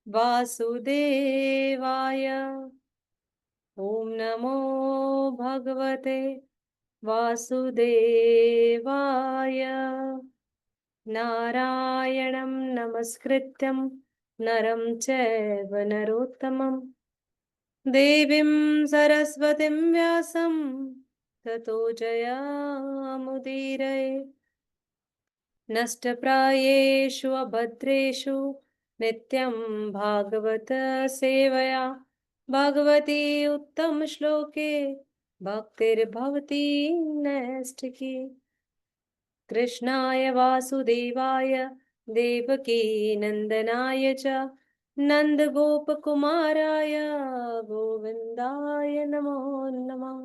वासुदेवाय। ओम नमो भगवते वासुदेवाय। नारायणं नमस्कृत्यं नरं चैव नरोत्तमं देवीं सरस्वतीं व्यासं ततो जयामुदीरये। नष्टप्रायेषु अभद्रेषु नित्यं भागवत सेवया भगवती उत्तमश्लोके भक्तिर्भवती नैष्ठिकी। कृष्णाय वासुदेवाय देवकी नन्दनाय च नन्दगोपकुमाराय गोविन्दाय नमो नमः।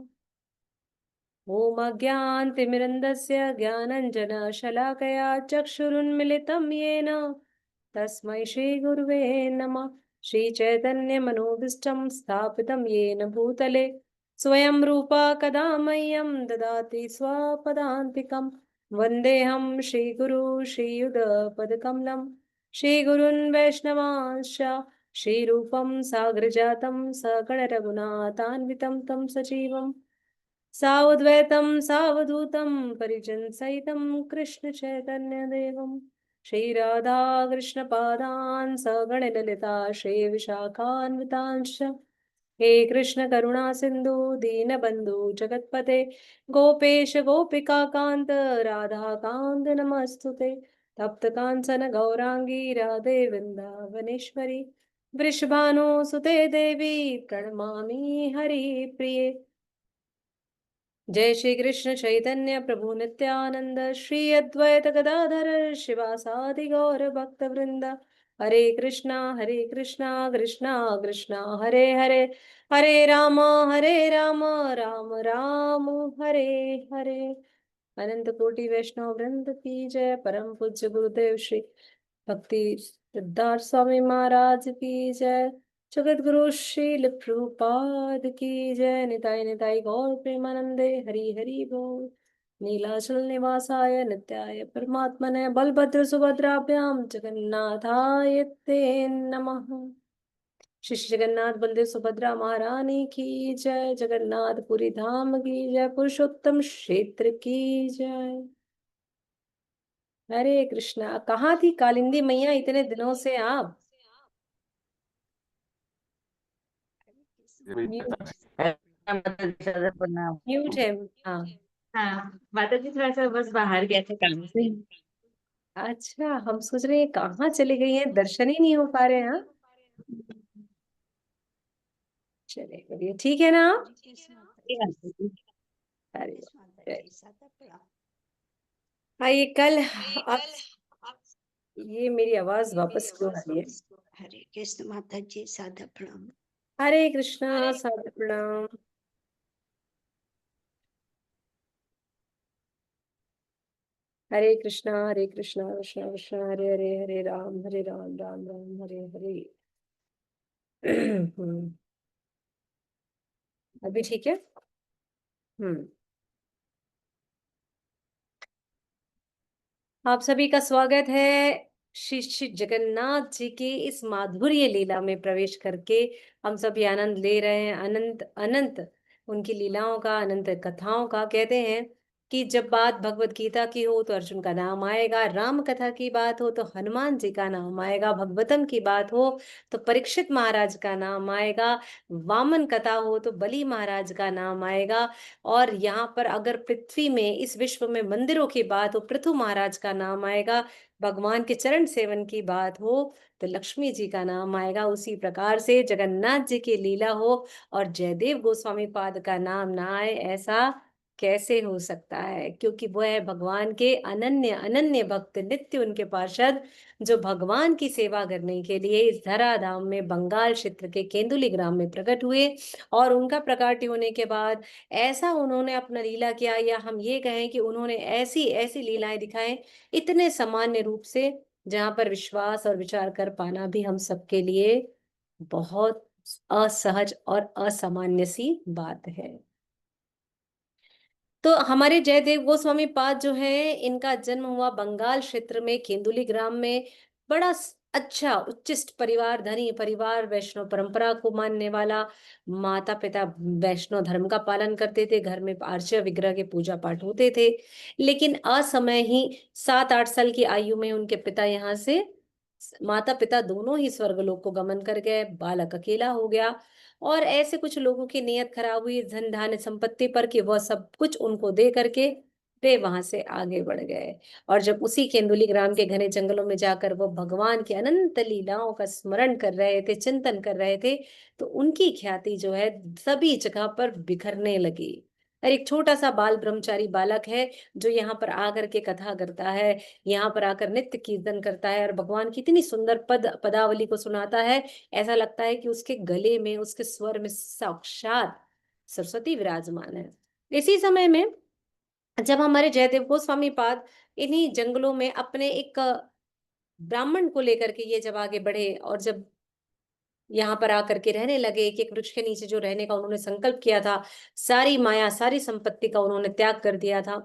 ॐ अज्ञानतिमिरन्दस्य ज्ञानञ्जनशलाकया चक्षुरुन्मिलितं येन तस्मै श्रीगुरुवे नमः। श्रीचैतन्यमनोभीष्टं स्थापितं येन भूतले स्वयं रूपा कदा मह्यं ददाति स्वपदान्तिकं। वन्देऽहं श्रीगुरु श्रीयुगपदकमलं श्रीगुरुन् वैष्णवांश्च श्रीरूपं साग्रजातं सकलरघुनाथान्वितं तं सजीवम् सावद्वैतं सावधूतं परिजनसहितं कृष्ण चैतन्य देवं श्रीराधा कृष्णपादान् सगणललिता श्रीविशाखान्वितांश्च। हे कृष्ण करुणा सिंधु दीनबंधु जगत्पते गोपेश गोपिका कांत राधा कांत नमस्तुते। तप्त कांचन गौरांगी राधे वृंदावनेश्वरी वृषभानुसुते देवी प्रणमामि हरिप्रिये। जय श्री कृष्ण चैतन्य प्रभु नित्यानंद श्री अद्वैत गदाधर शिवासादि गौर भक्त वृंद। हरे कृष्णा कृष्णा कृष्णा हरे हरे, हरे राम राम राम हरे हरे। अनंत कोटि वैष्णव वृंद की जय। परम पूज्य गुरुदेव श्री भक्ति सिद्धार्थ स्वामी महाराज की जय। जगत गुरु श्रील प्रभुपाद की जय। निताय निताय गौर प्रेमानंदे हरि हरि बोल। नीलाचल निवासाय नित्याय परमात्मने बलभद्र सुभद्राभ्याम जगन्नाथाय ते नमः। श्री श्री जगन्नाथ बलदेव सुभद्रा महारानी की जय। जगन्नाथपुरी धाम की जय। पुरुषोत्तम क्षेत्र की जय। हरे कृष्णा। कहाँ थी कालिंदी मैया इतने दिनों से आप? म्यूट। माता जी ज्यादा प्रणाम। म्यूट है। हाँ। हाँ, माता जी थोड़ा सा बस बाहर गए थे काम से। अच्छा, हम सोच रहे हैं कहाँ चली गई हैं, दर्शन ही नहीं हो पा रहे हैं। हाँ, चले बढ़िया। ठीक है ना आप? अरे वाह, आइए कल आप। ये मेरी आवाज वापस क्यों आ रही है? हरे कृष्ण माता जी सादा प्रणाम। हरे कृष्णा सादर प्रणाम। हरे कृष्णा कृष्णा कृष्णा हरे हरे, हरे राम राम राम हरे हरे। अभी ठीक है। हम्म। आप सभी का स्वागत है श्री श्री जगन्नाथ जी की इस माधुर्य लीला में प्रवेश करके। हम सभी आनंद ले रहे हैं, अनंत अनंत उनकी लीलाओं का, अनंत कथाओं का। कहते हैं कि जब बात भगवत गीता की हो तो अर्जुन का नाम आएगा, राम कथा की बात हो तो हनुमान जी का नाम आएगा, भगवतम की बात हो तो परीक्षित महाराज का नाम आएगा, वामन कथा हो तो बलि महाराज का नाम आएगा, और यहाँ पर अगर पृथ्वी में, इस विश्व में मंदिरों की बात हो पृथु महाराज का नाम आएगा, भगवान के चरण सेवन की बात हो तो लक्ष्मी जी का नाम आएगा। उसी प्रकार से जगन्नाथ जी की लीला हो और जयदेव गोस्वामी पाद का नाम ना आए, ऐसा कैसे हो सकता है? क्योंकि वो है भगवान के अनन्य अनन्य भक्त, नित्य उनके पार्षद, जो भगवान की सेवा करने के लिए इस धराधाम में बंगाल क्षेत्र के केंदुली ग्राम में प्रकट हुए। और उनका प्रकट होने के बाद ऐसा उन्होंने अपना लीला किया, या हम ये कहें कि उन्होंने ऐसी ऐसी लीलाएं दिखाएं इतने सामान्य रूप से, जहां पर विश्वास और विचार कर पाना भी हम सबके लिए बहुत असहज और असामान्य सी बात है। तो हमारे जयदेव गोस्वामी पाद जो हैं, इनका जन्म हुआ बंगाल क्षेत्र में केंदुली ग्राम में। बड़ा अच्छा उच्चिष्ट परिवार, धनी परिवार, वैष्णव परंपरा को मानने वाला, माता पिता वैष्णव धर्म का पालन करते थे, घर में आर्य विग्रह के पूजा पाठ होते थे। लेकिन असमय ही 7-8 साल की आयु में उनके पिता यहाँ से, माता पिता दोनों ही स्वर्गलोक को गमन कर गए, बालक अकेला हो गया। और ऐसे कुछ लोगों की नीयत खराब हुई धन धान्य संपत्ति पर कि वह सब कुछ उनको दे करके वे वहां से आगे बढ़ गए। और जब उसी केंदुली ग्राम के घने जंगलों में जाकर वो भगवान की अनंत लीलाओं का स्मरण कर रहे थे, चिंतन कर रहे थे, तो उनकी ख्याति जो है सभी जगह पर बिखरने लगी। और एक छोटा सा बाल ब्रह्मचारी बालक है जो यहाँ पर आकर के कथा करता है, यहाँ पर आकर नित्य कीर्तन करता है और भगवान की इतनी सुंदर पदावली को सुनाता है। ऐसा लगता है कि उसके गले में, उसके स्वर में साक्षात सरस्वती विराजमान है। इसी समय में जब हमारे जयदेव गोस्वामी पाद इन्हीं जंगलों में अपने एक ब्राह्मण को लेकर के ये जब आगे बढ़े और जब यहाँ पर आकर के रहने लगे, एक एक वृक्ष के नीचे जो रहने का उन्होंने संकल्प किया था, सारी माया सारी संपत्ति का उन्होंने त्याग कर दिया था,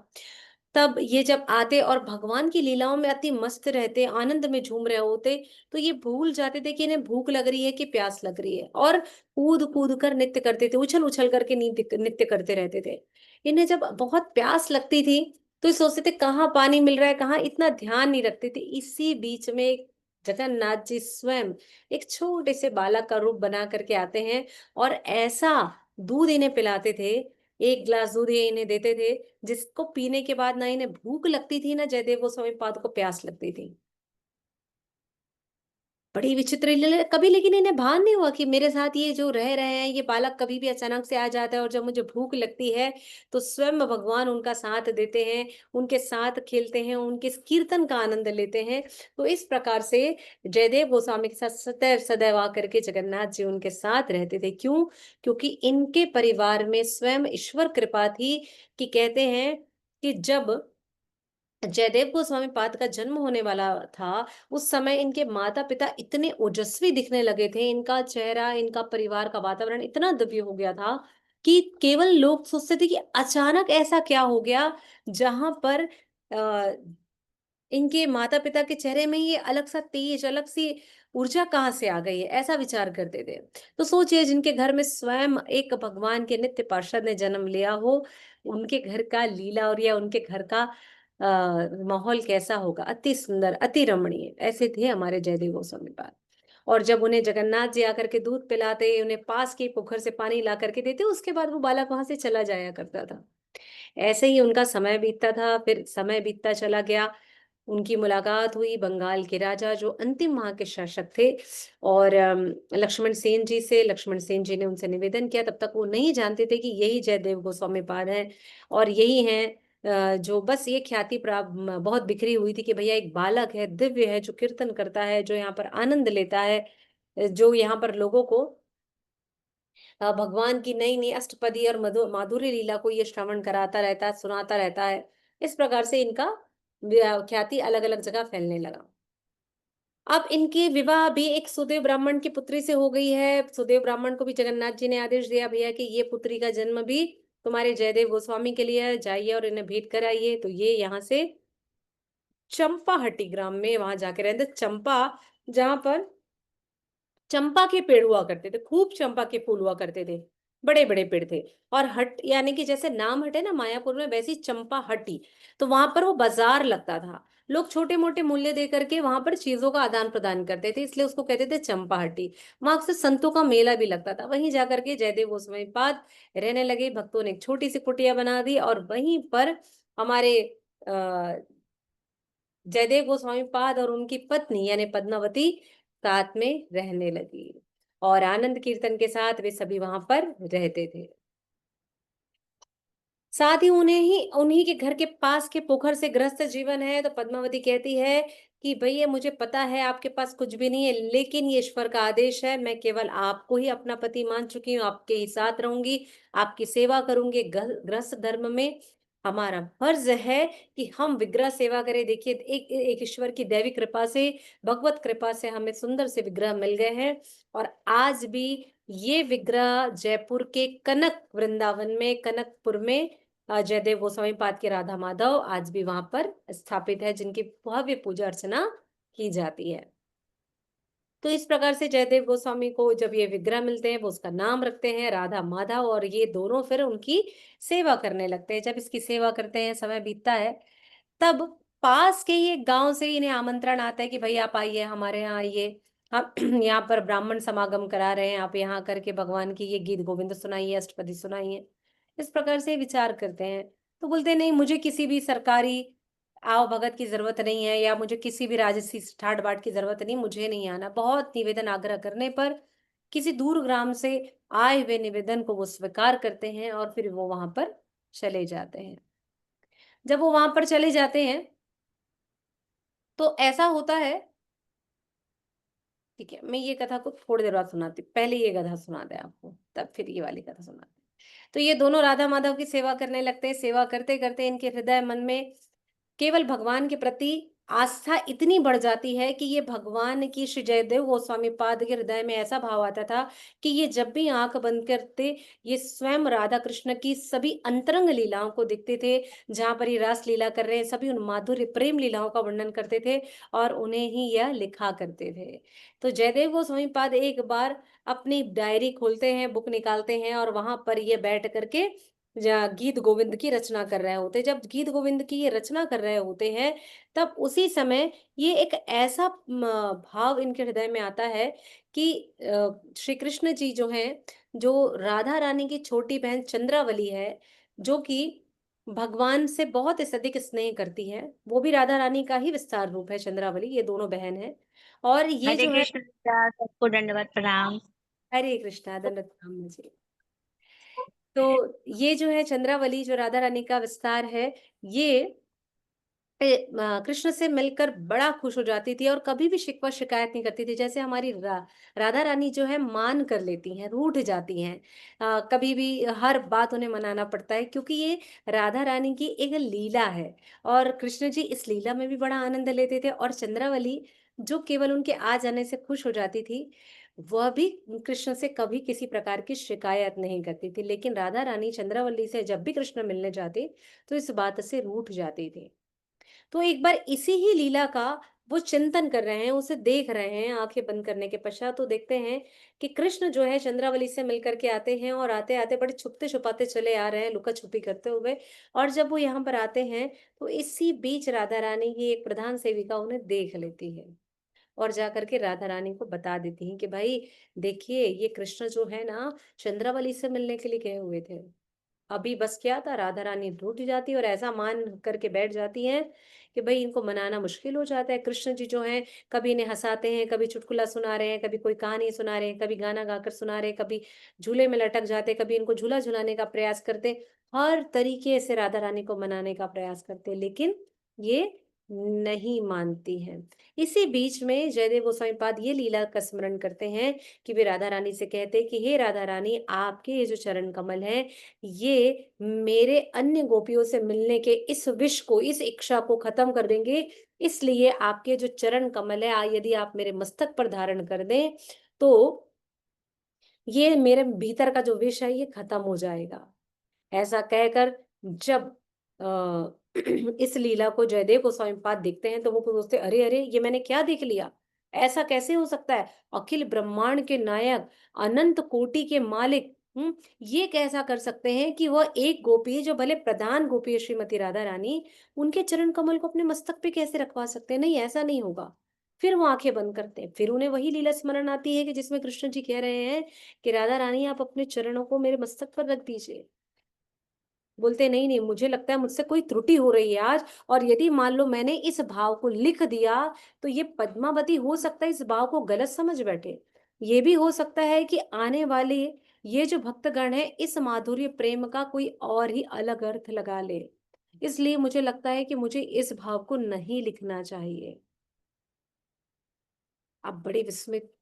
तब ये जब आते और भगवान की लीलाओं में अति मस्त रहते, आनंद में झूम रहे होते, तो ये भूल जाते थे कि इन्हें भूख लग रही है कि प्यास लग रही है, और कूद कूद कर नृत्य करते थे, उछल उछल करके नृत्य करते रहते थे। इन्हें जब बहुत प्यास लगती थी तो ये सोचते थे कहाँ पानी मिल रहा है, कहाँ, इतना ध्यान नहीं रखते थे। इसी बीच में जगन्नाथ जी स्वयं एक छोटे से बालक का रूप बना करके आते हैं और ऐसा दूध इन्हें पिलाते थे, एक गिलास दूध ये इन्हें देते थे जिसको पीने के बाद ना इन्हें भूख लगती थी ना जयदेव गोस्वामी पाद को प्यास लगती थी। बड़ी विचित्र लीला कभी, लेकिन इन्हें भान नहीं हुआ कि मेरे साथ ये जो रह रहे हैं, ये बालक कभी भी अचानक से आ जाता है और जब मुझे भूख लगती है तो स्वयं भगवान उनका साथ देते हैं, उनके साथ खेलते हैं, उनके इस कीर्तन का आनंद लेते हैं। तो इस प्रकार से जयदेव गोस्वामी के साथ सदैव सदैव आकर के जगन्नाथ जी उनके साथ रहते थे। क्यों? क्योंकि इनके परिवार में स्वयं ईश्वर कृपा थी कि कहते हैं कि जब जयदेव गोस्वामी पाद का जन्म होने वाला था, उस समय इनके माता पिता इतने ओजस्वी दिखने लगे थे, इनका चेहरा, इनका परिवार का वातावरण इतना दिव्य हो गया था कि केवल लोग सोचते थे कि अचानक ऐसा क्या हो गया जहां पर इनके माता पिता के चेहरे में ये अलग सा तेज, अलग सी ऊर्जा कहाँ से आ गई है, ऐसा विचार करते थे। तो सोचिए जिनके घर में स्वयं एक भगवान के नित्य पार्षद ने जन्म लिया हो, उनके घर का लीला और या उनके घर का माहौल कैसा होगा, अति सुंदर, अति रमणीय। ऐसे थे हमारे जयदेव गोस्वामी पाद। और जब उन्हें जगन्नाथ जी आकर के दूध पिलाते, उन्हें पास के पोखर से पानी ला करके देते, उसके बाद वो बालक वहां से चला जाया करता था। ऐसे ही उनका समय बीतता था, फिर समय बीतता चला गया। उनकी मुलाकात हुई बंगाल के राजा जो अंतिम वहां के शासक थे, और लक्ष्मण सेन जी से। लक्ष्मण सेन जी ने उनसे निवेदन किया, तब तक वो नहीं जानते थे कि यही जयदेव गोस्वामी पाद हैं और यही हैं जो बस ये ख्याति प्राप्त बहुत बिखरी हुई थी कि भैया एक बालक है, दिव्य है, जो कीर्तन करता है, जो यहाँ पर आनंद लेता है, जो यहाँ पर लोगों को भगवान की नई नई अष्टपदी और माधुर्य लीला को ये श्रवण कराता रहता है, सुनाता रहता है। इस प्रकार से इनका ख्याति अलग अलग जगह फैलने लगा। अब इनके विवाह भी एक सुदेव ब्राह्मण की पुत्री से हो गई है। सुदेव ब्राह्मण को भी जगन्नाथ जी ने आदेश दिया, भैया कि ये पुत्री का जन्म भी तुम्हारे जयदेव गोस्वामी के लिए है, जाइए और इन्हें भेंट कराइए। तो ये यहाँ से चंपाहट्टी ग्राम में वहां जाके रहते, चंपा, जहां पर चंपा के पेड़ हुआ करते थे, खूब चंपा के फूल हुआ करते थे, बड़े बड़े पेड़ थे। और हट यानी कि जैसे नाम हट है ना मायापुर में, वैसी चंपा हट्टी। तो वहां पर वो बाजार लगता था, लोग छोटे मोटे मूल्य दे करके वहां पर चीजों का आदान प्रदान करते थे, इसलिए उसको कहते थे चंपा हट्टी। वहां अक्सर संतों का मेला भी लगता था। वहीं जाकर के जयदेव गोस्वामी पाद रहने लगे। भक्तों ने एक छोटी सी कुटिया बना दी और वहीं पर हमारे जयदेव गोस्वामी पाद और उनकी पत्नी यानी पद्मावती साथ में रहने लगी, और आनंद कीर्तन के साथ वे सभी वहां पर रहते थे। साथ ही उन्हीं के घर के पास के पोखर से गृहस्थ जीवन है। तो पद्मावती कहती है कि भैया मुझे पता है आपके पास कुछ भी नहीं है, लेकिन ये ईश्वर का आदेश है, मैं केवल आपको ही अपना पति मान चुकी हूँ, आपके ही साथ रहूंगी, आपकी सेवा करूंगी। गृहस्थ धर्म में हमारा फर्ज है कि हम विग्रह सेवा करें। देखिए एक एक ईश्वर की दैवी कृपा से, भगवत कृपा से हमें सुंदर से विग्रह मिल गए हैं। और आज भी ये विग्रह जयपुर के कनक वृंदावन में, कनकपुर में जयदेव गोस्वामी पाद के राधा माधव आज भी वहां पर स्थापित है, जिनकी भव्य पूजा अर्चना की जाती है। तो इस प्रकार से जयदेव गोस्वामी को जब ये विग्रह मिलते हैं, वो उसका नाम रखते हैं राधा माधव, और ये दोनों फिर उनकी सेवा करने लगते हैं। जब इसकी सेवा करते हैं, समय बीतता है, तब पास के ही एक गांव से इन्हें आमंत्रण आता है कि भाई आप आइए, हमारे यहाँ आइए, हम यहाँ पर ब्राह्मण समागम करा रहे हैं, आप यहाँ करके भगवान की ये गीत गोविंद सुनाइए, अष्टपदी सुनाइए। इस प्रकार से विचार करते हैं। तो बोलते हैं, नहीं, मुझे किसी भी सरकारी आओ भगत की जरूरत नहीं है, या मुझे किसी भी राजसी ठाट बाट की जरूरत नहीं, मुझे नहीं आना। बहुत निवेदन आग्रह करने पर किसी दूर ग्राम से आए हुए निवेदन को वो स्वीकार करते हैं, और फिर वो वहां पर चले जाते हैं। जब वो वहां पर चले जाते हैं, तो ऐसा होता है, ठीक है, मैं ये कथा को थोड़ी देर बाद सुनाती हूँ, पहले ये कथा सुनाते हैं आपको, तब फिर ये वाली कथा सुनाते हैं। तो ये दोनों राधा माधव की सेवा करने लगते हैं। सेवा करते करते इनके हृदय मन में केवल भगवान के प्रति आस्था इतनी बढ़ जाती है कि ये भगवान की, श्री जयदेव गोस्वामी पाद के हृदय में ऐसा भाव आता था कि ये जब भी आंख बंद करते, ये स्वयं राधा कृष्ण की सभी अंतरंग लीलाओं को देखते थे। जहां पर ये रास लीला कर रहे हैं, सभी उन माधुर्य प्रेम लीलाओं का वर्णन करते थे, और उन्हें ही यह लिखा करते थे। तो जयदेव गोस्वामी पाद एक बार अपनी डायरी खोलते हैं, बुक निकालते हैं, और वहां पर ये बैठ करके गीत गोविंद की रचना कर रहे होते। जब गीत गोविंद की ये रचना कर रहे होते हैं, तब उसी समय ये एक ऐसा भाव इनके हृदय में आता है कि श्री कृष्ण जी जो हैं, जो राधा रानी की छोटी बहन चंद्रावली है, जो कि भगवान से बहुत अधिक स्नेह करती है, वो भी राधा रानी का ही विस्तार रूप है चंद्रावली, ये दोनों बहन है। और ये हरे जो है, कृष्ण भैया, सबको दंडवत प्रणाम। हरे कृष्णा दंडवत प्रणाम जी। तो ये जो है चंद्रावली, जो राधा रानी का विस्तार है, ये कृष्ण से मिलकर बड़ा खुश हो जाती थी, और कभी भी शिकवा शिकायत नहीं करती थी। जैसे हमारी राधा रानी जो है मान कर लेती हैं, रूठ जाती हैं, कभी भी हर बात उन्हें मनाना पड़ता है, क्योंकि ये राधा रानी की एक लीला है, और कृष्ण जी इस लीला में भी बड़ा आनंद लेते थे। और चंद्रावली, जो केवल उनके आ जाने से खुश हो जाती थी, वह भी कृष्ण से कभी किसी प्रकार की शिकायत नहीं करती थी। लेकिन राधा रानी चंद्रावली से जब भी कृष्ण मिलने जाते, तो इस बात से रूठ जाती थी। तो एक बार इसी ही लीला का वो चिंतन कर रहे हैं, उसे देख रहे हैं आंखें बंद करने के पश्चात, तो देखते हैं कि कृष्ण जो है चंद्रावली से मिलकर के आते हैं, और आते आते बड़े छुपते छुपाते चले आ रहे हैं, लुका छुपी करते हुए। और जब वो यहाँ पर आते हैं, तो इसी बीच राधा रानी की एक प्रधान सेविका उन्हें देख लेती है, और जाकर के राधा रानी को बता देती हैं कि भाई देखिए, ये कृष्ण जो है ना, चंद्रावली से मिलने के लिए गए हुए थे। अभी बस क्या था, राधा रानी रूठ जाती है, और ऐसा मान करके बैठ जाती हैं कि भाई इनको मनाना मुश्किल हो जाता है। कृष्ण जी जो हैं, कभी इन्हें हंसाते हैं, कभी चुटकुला सुना रहे हैं, कभी कोई कहानी सुना रहे हैं, कभी गाना गाकर सुना रहे हैं, कभी झूले में लटक जाते, कभी इनको झूला झुलाने का प्रयास करते, हर तरीके से राधा रानी को मनाने का प्रयास करते, लेकिन ये नहीं मानती हैं। इसी बीच में जयदेव गोस्वामी पाद ये लीला का स्मरण करते हैं कि वे राधा रानी से कहते कि हे राधा रानी, आपके ये जो चरण कमल है, ये मेरे अन्य गोपियों से मिलने के इस विश को, इस इच्छा को खत्म कर देंगे। इसलिए आपके जो चरण कमल है, यदि आप मेरे मस्तक पर धारण कर दें, तो ये मेरे भीतर का जो विष है, ये खत्म हो जाएगा। ऐसा कहकर जब इस लीला को जयदेव गोस्वामी पाद देखते हैं, तो वो सोचते, अरे अरे, ये मैंने क्या देख लिया, ऐसा कैसे हो सकता है, अखिल ब्रह्मांड के नायक, अनंत कोटि के मालिक, ये कैसा कर सकते हैं कि वह एक गोपी, जो भले प्रधान गोपी है श्रीमती राधा रानी, उनके चरण कमल को अपने मस्तक पे कैसे रखवा सकते हैं। नहीं, ऐसा नहीं होगा। फिर वो आंखें बंद करते हैं, फिर उन्हें वही लीला स्मरण आती है कि जिसमें कृष्ण जी कह रहे हैं कि राधा रानी, आप अपने चरणों को मेरे मस्तक पर रख दीजिए। बोलते, नहीं नहीं, मुझे लगता है मुझसे कोई त्रुटि हो रही है आज, और यदि मान लो मैंने इस भाव को लिख दिया, तो ये पद्मावती हो सकता है इस भाव को गलत समझ बैठे। ये भी हो सकता है कि आने वाले ये जो भक्तगण है, इस माधुर्य प्रेम का कोई और ही अलग अर्थ लगा ले। इसलिए मुझे लगता है कि मुझे इस भाव को नहीं लिखना चाहिए। अब बड़े विस्मित,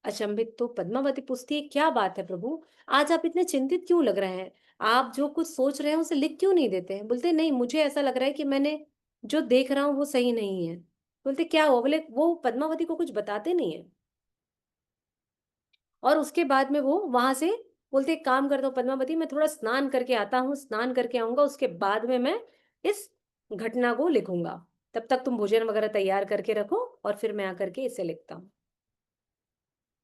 अचंभित, तो पद्मावती पूछती है, क्या बात है प्रभु, आज आप इतने चिंतित क्यों लग रहे हैं, आप जो कुछ सोच रहे हैं उसे लिख क्यों नहीं देते हैं। बोलते, नहीं, मुझे ऐसा लग रहा है कि मैंने जो देख रहा हूँ वो सही नहीं है। बोलते, क्या हुआ। बोले, वो पद्मावती को कुछ बताते नहीं है, और उसके बाद में वो वहां से बोलते, एक काम करता हूँ पद्मावती, मैं थोड़ा स्नान करके आता हूँ, स्नान करके आऊंगा, उसके बाद में मैं इस घटना को लिखूंगा। तब तक तुम भोजन वगैरह तैयार करके रखो, और फिर मैं आकर के इसे लिखता हूँ।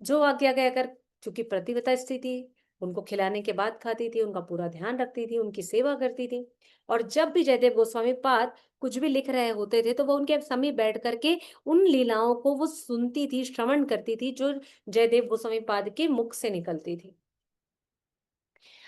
जो आज्ञा कहकर, चूंकि प्रतिव्रता स्थिति, उनको खिलाने के बाद खाती थी, उनका पूरा ध्यान रखती थी, उनकी सेवा करती थी। और जब भी जयदेव गोस्वामी पाद कुछ भी लिख रहे होते थे तो वो उनके समीप बैठ करके उन लीलाओं को वो सुनती थी, श्रवण करती थी, जो जयदेव गोस्वामी पाद के मुख से निकलती थी।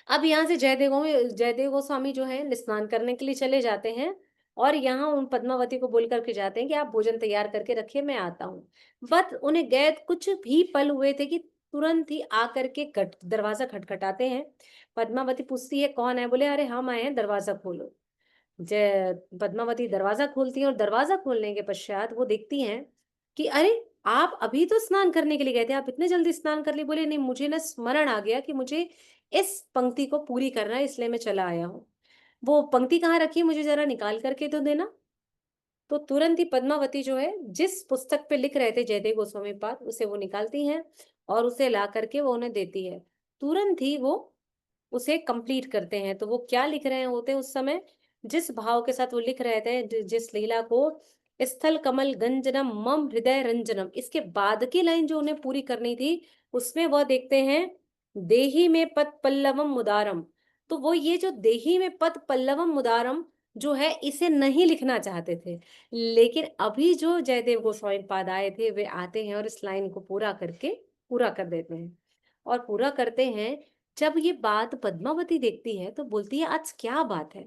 अब यहाँ से जयदेव गोस्वामी जो है स्नान करने के लिए चले जाते हैं, और यहाँ उन पद्मावती को बोल करके जाते हैं कि आप भोजन तैयार करके रखिए, मैं आता हूँ। बट उन्हें गए कुछ भी पल हुए थे कि तुरंत ही आकर के दरवाजा खटखटाते हैं। पद्मावती पूछती है कौन है, बोले अरे हम आए हैं, दरवाजा खोलो। जय पद्मावती दरवाजा खोलती हैं, और दरवाजा खोलने के पश्चात वो देखती हैं कि अरे आप अभी तो स्नान करने के लिए गए थे, आप इतने जल्दी स्नान कर लिए। बोले नहीं, मुझे ना स्मरण आ गया कि मुझे इस पंक्ति को पूरी करना है, इसलिए मैं चला आया हूँ। वो पंक्ति कहाँ रखी है, मुझे जरा निकाल करके तो देना। तो तुरंत ही पद्मावती जो है जिस पुस्तक पे लिख रहे थे जयदेव गोस्वामी पाद, उसे वो निकालती हैं और उसे ला करके वो उन्हें देती है। तुरंत ही वो उसे कंप्लीट करते हैं। तो वो क्या लिख रहे होते हैं उस समय, जिस भाव के साथ वो लिख रहे थे, जिस लीला को, स्थल कमल गंजनम मम हृदय रंजनम, इसके बाद की लाइन जो उन्हें पूरी करनी थी, उसमें वह देखते हैं देही में पद पल्लवम मुदारम। तो वो ये जो देही में पद पल्लवम मुदारम जो है, इसे नहीं लिखना चाहते थे, लेकिन अभी जो जयदेव गोस्वामी पाद आए थे, वे आते हैं और इस लाइन को पूरा कर देते हैं और पूरा करते हैं। जब ये बात पद्मावती देखती है तो बोलती है आज क्या बात है,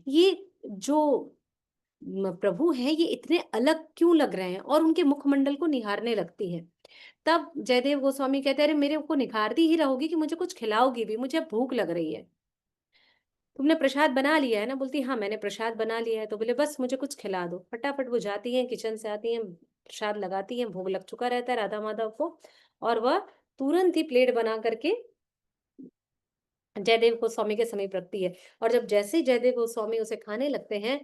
ये जो प्रभु हैं ये इतने अलग क्यों लग रहे हैं, और उनके मुखमंडल को निहारने लगती है। तब जयदेव गोस्वामी कहते हैं अरे मेरे को निखारती ही रहोगी कि मुझे कुछ खिलाओगी भी, मुझे भूख लग रही है। तुमने प्रसाद बना लिया है ना, बोलती हाँ मैंने प्रसाद बना लिया है। तो बोले बस मुझे कुछ खिला दो। फटाफट वो जाती हैं, किचन से आती हैं, प्रसाद लगाती हैं, भोग लग चुका रहता है राधा माधव को, और वह तुरंत ही प्लेट बना करके जयदेव गोस्वामी के समीप रखती है। और जब जैसे ही जयदेव गोस्वामी उसे खाने लगते हैं,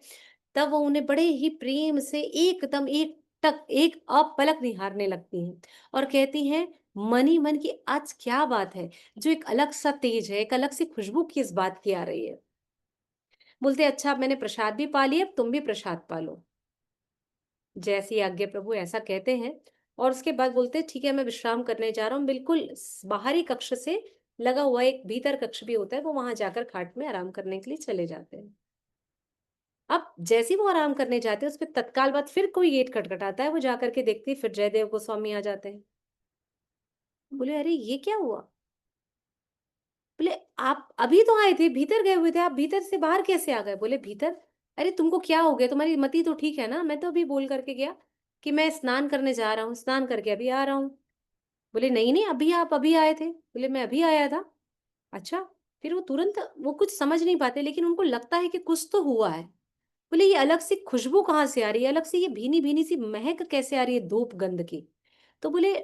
तब वो उन्हें बड़े ही प्रेम से एकदम एक अपलक निहारने लगती हैं और कहती हैं मन ही मन की आज क्या बात है, जो एक अलग सा तेज है, एक अलग सी खुशबू किस बात की आ रही है। बोलते अच्छा अब मैंने प्रसाद भी पा लिया, अब तुम भी प्रसाद पा लो। जैसी आज्ञा प्रभु, ऐसा कहते हैं। और उसके बाद बोलते हैं ठीक है मैं विश्राम करने जा रहा हूँ। बिल्कुल बाहरी कक्ष से लगा हुआ एक भीतर कक्ष भी होता है, वो वहां जाकर खाट में आराम करने के लिए चले जाते हैं। अब जैसे ही वो आराम करने जाते हैं, उसके तत्काल बाद फिर कोई गेट खटखटाता है। वो जाकर के देखती है, फिर जयदेव गोस्वामी आ जाते हैं। बोले अरे ये क्या हुआ। बोले आप अभी तो आए थे, भीतर गए हुए थे, आप भीतर से बाहर कैसे आ गए। बोले भीतर, अरे तुमको क्या हो गया, तुम्हारी मति तो ठीक है ना, मैं तो अभी बोल करके गया कि मैं स्नान करने जा रहा हूँ, स्नान करके अभी आ रहा हूँ। बोले नहीं नहीं, अभी आप अभी आए थे। बोले मैं अभी आया था। अच्छा। फिर वो तुरंत, वो कुछ समझ नहीं पाते, लेकिन उनको लगता है कि कुछ तो हुआ है। बोले ये अलग सी खुशबू कहाँ से आ रही है, अलग से ये भीनी भीनी सी महक कैसे आ रही है धूप गंध की। तो बोले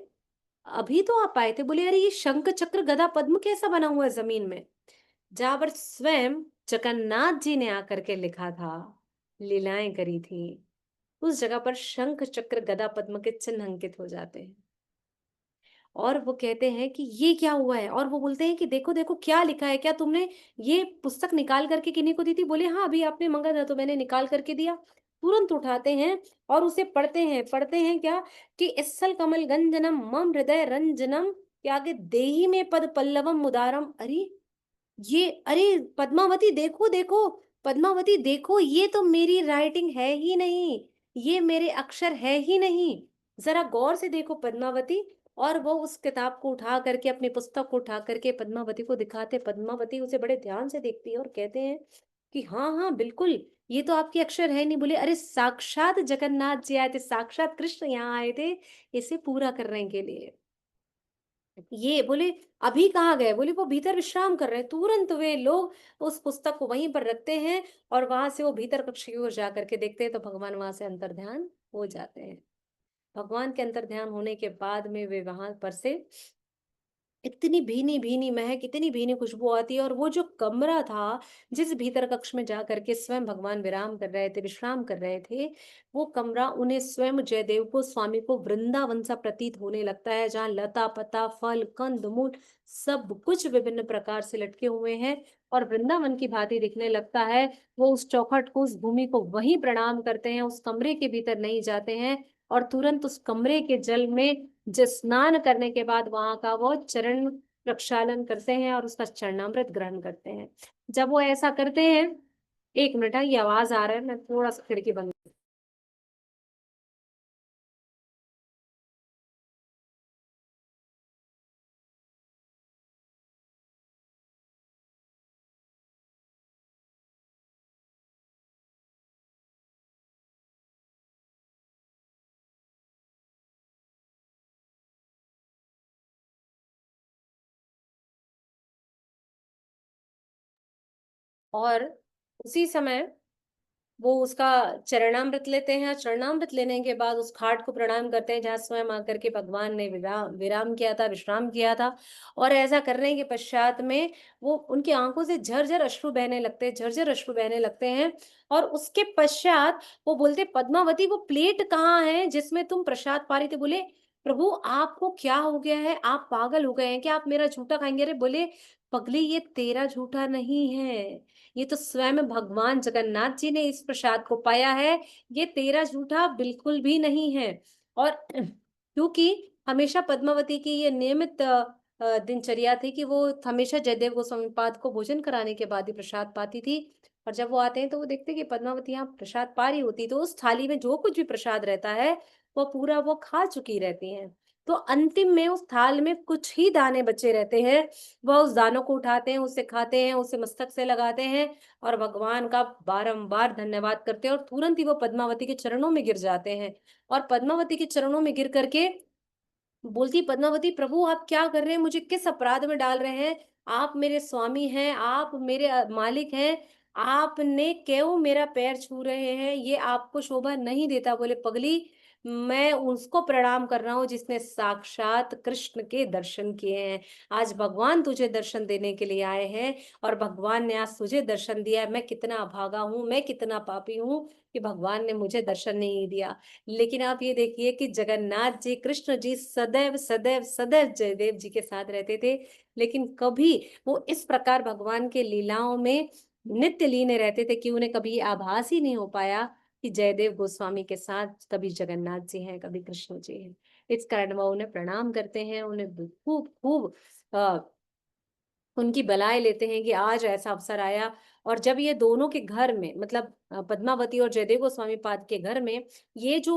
अभी तो आप आए थे। बोले अरे ये शंख चक्र गदा पद्म कैसा बना हुआ है जमीन में, जहां पर स्वयं जगन्नाथ जी ने आकर के लिखा था, लीलाएं करी थी, उस जगह पर शंख चक्र गदा पद्म के चिन्ह अंकित हो जाते हैं। और वो कहते हैं कि ये क्या हुआ है, और वो बोलते हैं कि देखो देखो क्या लिखा है, क्या तुमने ये पुस्तक निकाल करके किन्हीं को दी थी। बोले हाँ अभी आपने मांगा था तो मैंने निकाल करके दिया। तुरंत उठाते हैं और उसे पढ़ते हैं क्या कि इस्सल कमल गंजनम मम हृदय रंजनम के आगे देही में पद पल्लवम मुदारम। अरे ये, अरे पद्मावती देखो देखो, पद्मावती देखो, ये तो मेरी राइटिंग है ही नहीं, ये मेरे अक्षर है ही नहीं, जरा गौर से देखो पद्मावती। और वो उस किताब को उठा करके, अपनी पुस्तक को उठा करके पद्मावती को दिखाते। पद्मावती उसे बड़े ध्यान से देखती है और कहते हैं कि हाँ हाँ बिल्कुल, ये तो आपके अक्षर है नहीं। बोले अरे साक्षात जगन्नाथ जी आए थे, साक्षात कृष्ण यहाँ आए थे इसे पूरा करने के लिए। ये बोले अभी कहाँ गए। बोले वो भीतर विश्राम कर रहे हैं। तुरंत वे लोग उस पुस्तक को वहीं पर रखते हैं और वहां से वो भीतर कक्ष की ओर जा करके देखते हैं तो भगवान वहां से अंतर ध्यान हो जाते हैं। भगवान के अंतर ध्यान होने के बाद में वे वहां पर से इतनी भीनी भीनी महक, इतनी भीनी खुशबू आती है। और वो जो कमरा था जिस भीतर कक्ष में जा करके स्वयं भगवान विराम कर रहे थे, विश्राम कर रहे थे, वो कमरा उन्हें स्वयं जयदेव को, स्वामी को वृंदावन सा प्रतीत होने लगता है, जहाँ लता पता फल कंद मूल सब कुछ विभिन्न प्रकार से लटके हुए हैं और वृंदावन की भांति दिखने लगता है। वो उस चौखट को, उस भूमि को वहीं प्रणाम करते हैं, उस कमरे के भीतर नहीं जाते हैं और तुरंत उस कमरे के जल में जो स्नान करने के बाद वहां का वो चरण प्रक्षालन करते हैं और उसका चरणामृत ग्रहण करते हैं। जब वो ऐसा करते हैं, 1 मिनट है, ये आवाज आ रहा है, मैं थोड़ा सा खिड़की बंद। और उसी समय वो उसका चरणामृत लेते हैं। चरणामृत लेने के बाद उस खाट को प्रणाम करते हैं जहाँ स्वयं आकर के भगवान ने विराम विराम किया था, विश्राम किया था। और ऐसा करने के पश्चात में वो उनकी आंखों से झरझर अश्रु बहने लगते हैं, झरझर अश्रु बहने लगते हैं। और उसके पश्चात वो बोलते, पद्मावती वो प्लेट कहाँ है जिसमें तुम प्रसाद पा रही थे? बोले, प्रभु आपको क्या हो गया है? आप पागल हो गए हैं क्या? आप मेरा झूठा खाएंगे? अरे बोले, पगली ये तेरा झूठा नहीं है, ये तो स्वयं भगवान जगन्नाथ जी ने इस प्रसाद को पाया है। ये तेरा झूठा बिल्कुल भी नहीं है। और क्योंकि हमेशा पद्मावती की ये नियमित दिनचर्या थी कि वो हमेशा जयदेव गोस्वामी पाद को भोजन कराने के बाद ही प्रसाद पाती थी। और जब वो आते हैं तो वो देखते हैं कि पद्मावती यहाँ प्रसाद पा रही होती, तो उस थाली में जो कुछ भी प्रसाद रहता है वो पूरा वो खा चुकी रहती हैं। तो अंतिम में उस थाल में कुछ ही दाने बचे रहते हैं। वह उस दानों को उठाते हैं, उसे खाते हैं, उसे मस्तक से लगाते हैं और भगवान का बारंबार धन्यवाद करते हैं और तुरंत ही वो पद्मावती के चरणों में गिर जाते हैं। और पद्मावती के चरणों में गिर करके बोलती, पद्मावती प्रभु आप क्या कर रहे हैं? मुझे किस अपराध में डाल रहे हैं? आप मेरे स्वामी हैं, आप मेरे मालिक हैं, आपने क्यों मेरा पैर छू रहे हैं? ये आपको शोभा नहीं देता। बोले, पगली मैं उसको प्रणाम कर रहा हूँ जिसने साक्षात कृष्ण के दर्शन किए हैं। आज भगवान तुझे दर्शन देने के लिए आए हैं और भगवान ने आज तुझे दर्शन दिया है। मैं कितना अभागा हूँ, मैं कितना पापी हूँ कि भगवान ने मुझे दर्शन नहीं दिया। लेकिन आप ये देखिए कि जगन्नाथ जी, कृष्ण जी सदैव सदैव सदैव जयदेव जी के साथ रहते थे, लेकिन कभी वो इस प्रकार भगवान के लीलाओं में नित्य लीन रहते थे कि उन्हें कभी आभास ही नहीं हो पाया कि जयदेव गोस्वामी के साथ कभी जगन्नाथ जी हैं, कभी कृष्ण जी हैं। इस कारण वो उन्हें प्रणाम करते हैं, उन्हें खूब खूब उनकी बलाएं लेते हैं कि आज ऐसा अवसर आया। और जब ये दोनों के घर में, मतलब पद्मावती और जयदेव गोस्वामी पाद के घर में ये जो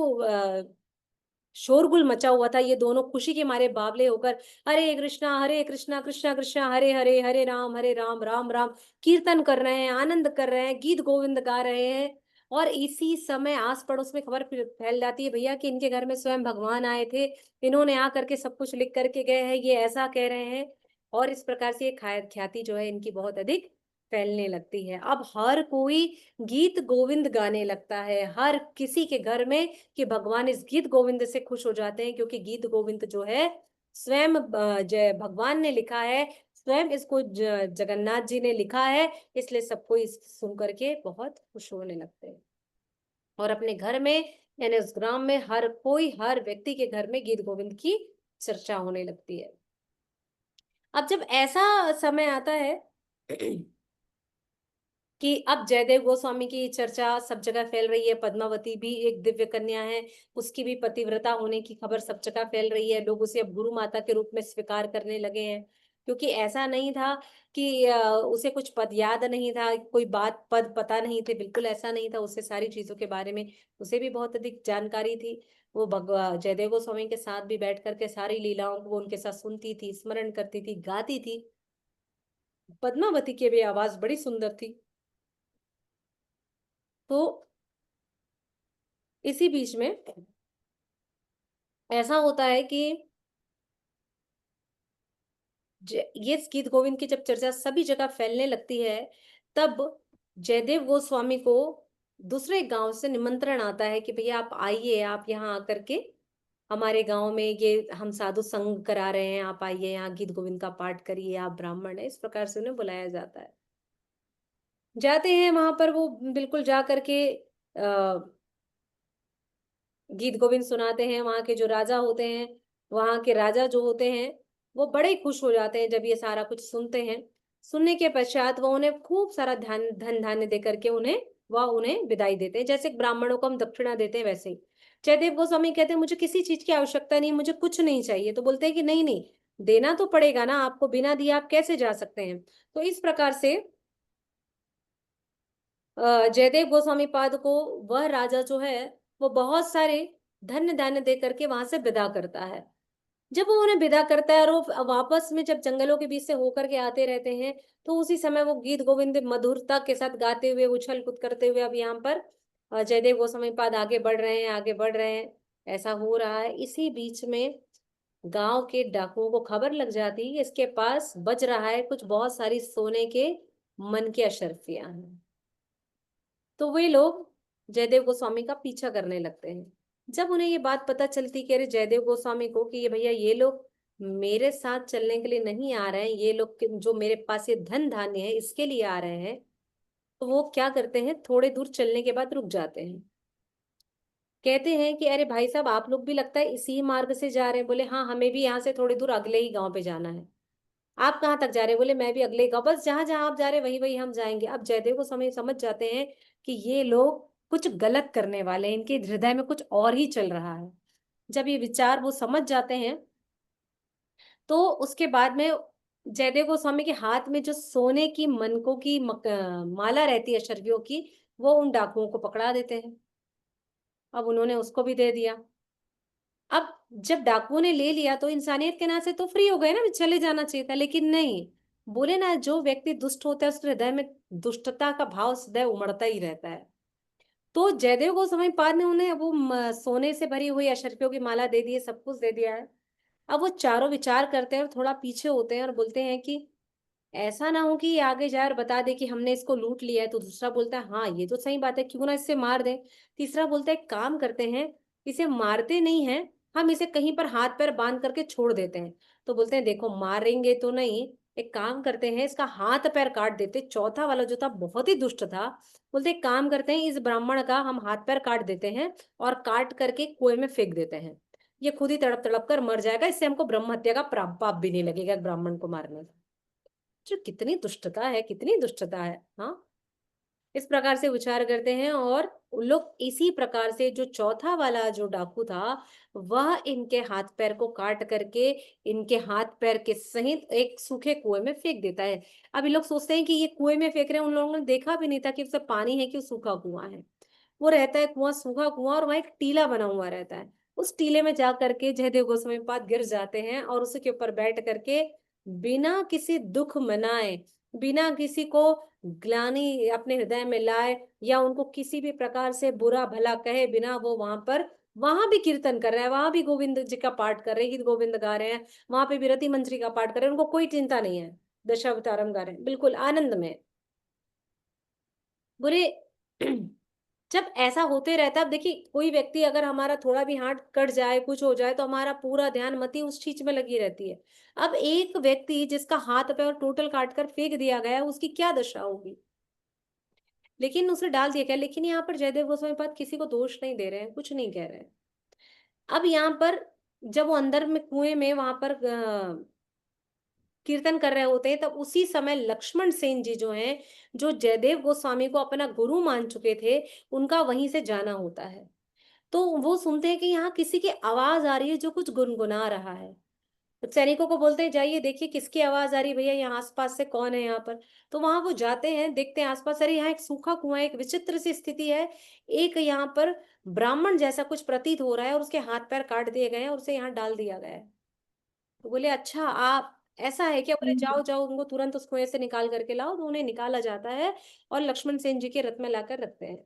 शोरगुल मचा हुआ था, ये दोनों खुशी के मारे बावले होकर हरे कृष्णा कृष्णा कृष्णा हरे हरे, हरे राम राम राम कीर्तन कर रहे हैं, आनंद कर रहे हैं, गीत गोविंद गा रहे हैं। और इसी समय आस पड़ोस में खबर फैल जाती है भैया कि इनके घर में स्वयं भगवान आए थे, इन्होंने आकर के सब कुछ लिख करके गए हैं, ये ऐसा कह रहे हैं। और इस प्रकार से ये ख्याति जो है इनकी बहुत अधिक फैलने लगती है। अब हर कोई गीत गोविंद गाने लगता है, हर किसी के घर में, कि भगवान इस गीत गोविंद से खुश हो जाते हैं, क्योंकि गीत गोविंद जो है स्वयं जय भगवान ने लिखा है, स्वयं इसको जगन्नाथ जी ने लिखा है, इसलिए सबको इस सुन करके बहुत खुश होने लगते हैं। और अपने घर में, यानी उस ग्राम में हर कोई, हर व्यक्ति के घर में गीत गोविंद की चर्चा होने लगती है। अब जब ऐसा समय आता है कि अब जयदेव गोस्वामी की चर्चा सब जगह फैल रही है, पद्मावती भी एक दिव्य कन्या है, उसकी भी पतिव्रता होने की खबर सब जगह फैल रही है, लोग उसे अब गुरु माता के रूप में स्वीकार करने लगे हैं। क्योंकि ऐसा नहीं था कि उसे कुछ पद याद नहीं था, कोई बात पद पता नहीं थे, बिल्कुल ऐसा नहीं था। उसे सारी चीजों के बारे में उसे भी बहुत अधिक जानकारी थी। वो जयदेव गोस्वामी के साथ भी बैठ करके सारी लीलाओं को वो उनके साथ सुनती थी, स्मरण करती थी, गाती थी। पद्मावती की भी आवाज बड़ी सुंदर थी। तो इसी बीच में ऐसा होता है कि ये गीत गोविंद की जब चर्चा सभी जगह फैलने लगती है, तब जयदेव गोस्वामी को दूसरे गांव से निमंत्रण आता है कि भैया आप आइए, आप यहाँ आकर के हमारे गांव में ये हम साधु संग करा रहे हैं, आप आइए यहाँ गीत गोविंद का पाठ करिए, आप ब्राह्मण है, इस प्रकार से उन्हें बुलाया जाता है। जाते हैं वहां पर, वो बिल्कुल जा करके गीत गोविंद सुनाते हैं। वहां के जो राजा होते हैं, वहां के राजा जो होते हैं, वो बड़े खुश हो जाते हैं जब ये सारा कुछ सुनते हैं। सुनने के पश्चात वो उन्हें खूब सारा धन धान्य दे करके उन्हें विदाई देते हैं, जैसे ब्राह्मणों को हम दक्षिणा देते हैं वैसे ही। जयदेव गोस्वामी कहते हैं मुझे किसी चीज की आवश्यकता नहीं, मुझे कुछ नहीं चाहिए। तो बोलते हैं कि नहीं नहीं, देना तो पड़ेगा ना आपको, बिना दिए आप कैसे जा सकते हैं। तो इस प्रकार से जयदेव गोस्वामी पाद को वह राजा जो है वो बहुत सारे धन्य धान्य दे करके वहां से विदा करता है। जब वो उन्हें विदा करता है और वो वापस में जब जंगलों के बीच से होकर के आते रहते हैं, तो उसी समय वो गीत गोविंद मधुरता के साथ गाते हुए, उछल कूद करते हुए, अब यहाँ पर जयदेव गोस्वामी पाद आगे बढ़ रहे हैं, आगे बढ़ रहे हैं। ऐसा हो रहा है, इसी बीच में गांव के डाकुओं को खबर लग जाती है, इसके पास बच रहा है कुछ बहुत सारी सोने के मन की अशर्फियां हैं। तो वे लोग जयदेव गोस्वामी का पीछा करने लगते हैं। जब उन्हें ये बात पता चलती कि अरे जयदेव गोस्वामी को कि ये भैया ये लोग मेरे साथ चलने के लिए नहीं आ रहे हैं, ये लोग जो मेरे पास ये धन धान्य है इसके लिए आ रहे हैं, तो वो क्या करते हैं, थोड़े दूर चलने के बाद रुक जाते हैं। कहते हैं कि अरे भाई साहब आप लोग भी लगता है इसी मार्ग से जा रहे हैं। बोले हाँ, हमें भी यहाँ से थोड़ी दूर अगले ही गांव पे जाना है। आप कहाँ तक जा रहे हैं? बोले मैं भी अगले गांव, बस जहां जहां आप जा रहे हैं वही वही हम जाएंगे। अब जयदेव को समझ जाते हैं कि ये लोग कुछ गलत करने वाले हैं, इनके हृदय में कुछ और ही चल रहा है। जब ये विचार वो समझ जाते हैं, तो उसके बाद में जयदेव गोस्वामी के हाथ में जो सोने की मनकों की माला रहती है शर्वियों की, वो उन डाकुओं को पकड़ा देते हैं। अब उन्होंने उसको भी दे दिया। अब जब डाकुओं ने ले लिया तो इंसानियत के नाते तो फ्री हो गए ना, चले जाना चाहिए था, लेकिन नहीं। बोले ना, जो व्यक्ति दुष्ट होता है उसके हृदय में दुष्टता का भाव सदैव उमड़ता ही रहता है। तो जयदेव गोस्वामी पाद ने उन्हें वो सोने से भरी हुई अशर्फियों की माला दे दी है, सब कुछ दे दिया है। अब वो चारों विचार करते हैं और थोड़ा पीछे होते हैं और बोलते हैं कि ऐसा ना हो कि ये आगे जाए और बता दे कि हमने इसको लूट लिया है। तो दूसरा बोलता है हाँ ये तो सही बात है, क्यों ना इससे मार दे। तीसरा बोलता है काम करते हैं, इसे मारते नहीं है, हम इसे कहीं पर हाथ पैर बांध करके छोड़ देते हैं। तो बोलते हैं देखो मारेंगे तो नहीं, एक काम करते हैं इसका हाथ पैर काट देते। चौथा वाला जो था बहुत ही दुष्ट था। बोलते एक काम करते हैं, इस ब्राह्मण का हम हाथ पैर काट देते हैं और काट करके कुएं में फेंक देते हैं, ये खुद ही तड़प तड़प कर मर जाएगा, इससे हमको ब्रह्म हत्या का पाप भी नहीं लगेगा एक ब्राह्मण को मारने का। जो कितनी दुष्टता है, कितनी दुष्टता है। हाँ, इस प्रकार से विचार करते हैं और उन लोग इसी प्रकार से, जो चौथा वाला जो डाकू था वह इनके हाथ पैर को काट करके इनके हाथ पैर के सहित एक सूखे कुएं में फेंक देता है। अब ये लोग सोचते हैं कि ये कुएं में फेंक रहे हैं, उन लोगों ने देखा भी नहीं था कि उससे पानी है कि सूखा कुआं है। वो रहता है कुआं, सूखा कुआं, और वहां एक टीला बना हुआ रहता है। उस टीले में जा करके जयदेव गोस्वामी पाद गिर जाते हैं और उसके ऊपर बैठ करके बिना किसी दुख मनाए, बिना किसी को ग्लानि अपने हृदय में लाए या उनको किसी भी प्रकार से बुरा भला कहे बिना, वो वहां भी कीर्तन कर रहे हैं, वहां भी गोविंद जी का पाठ कर रहे हैं, गीत गोविंद गा रहे हैं, वहां पे भी रति मंजरी का पाठ कर रहे हैं। उनको कोई चिंता नहीं है, दशावतारम गा रहे हैं बिल्कुल आनंद में। बुरे जब ऐसा होते रहता है, अब देखिए कोई व्यक्ति अगर हमारा थोड़ा भी हाथ कट जाए, कुछ हो जाए, तो हमारा पूरा ध्यान मति उस चीज में लगी रहती है। अब एक व्यक्ति जिसका हाथ पैर टोटल काट कर फेंक दिया गया है, उसकी क्या दशा होगी। लेकिन उसे डाल दिया गया। लेकिन यहाँ पर जयदेव गोस्वामी पाद किसी को दोष नहीं दे रहे हैं, कुछ नहीं कह रहे हैं। अब यहाँ पर जब वो अंदर में कुएं में वहां पर कीर्तन कर रहे होते हैं, तब उसी समय लक्ष्मण सेन जी जो हैं, जो जयदेव गोस्वामी को अपना गुरु मान चुके थे, उनका वहीं से जाना होता है। तो वो सुनते हैं कि यहाँ किसी की आवाज आ रही है जो कुछ गुनगुना रहा है। तो सैनिकों को बोलते हैं जाइए देखिए किसकी आवाज आ रही है भैया, यहाँ आसपास से कौन है यहाँ पर। तो वहां वो जाते हैं, देखते हैं आसपास, अरे यहाँ एक सूखा कुआं है, एक विचित्र सी स्थिति है। एक यहाँ पर ब्राह्मण जैसा कुछ प्रतीत हो रहा है और उसके हाथ पैर काट दिए गए हैं और उसे यहाँ डाल दिया गया है। तो बोले अच्छा आप, ऐसा है क्या? बोले जाओ जाओ उनको तुरंत उस कुएं से निकाल करके लाओ। तो उन्हें निकाला जाता है और लक्ष्मण सेन जी के रथ में लाकर रखते हैं।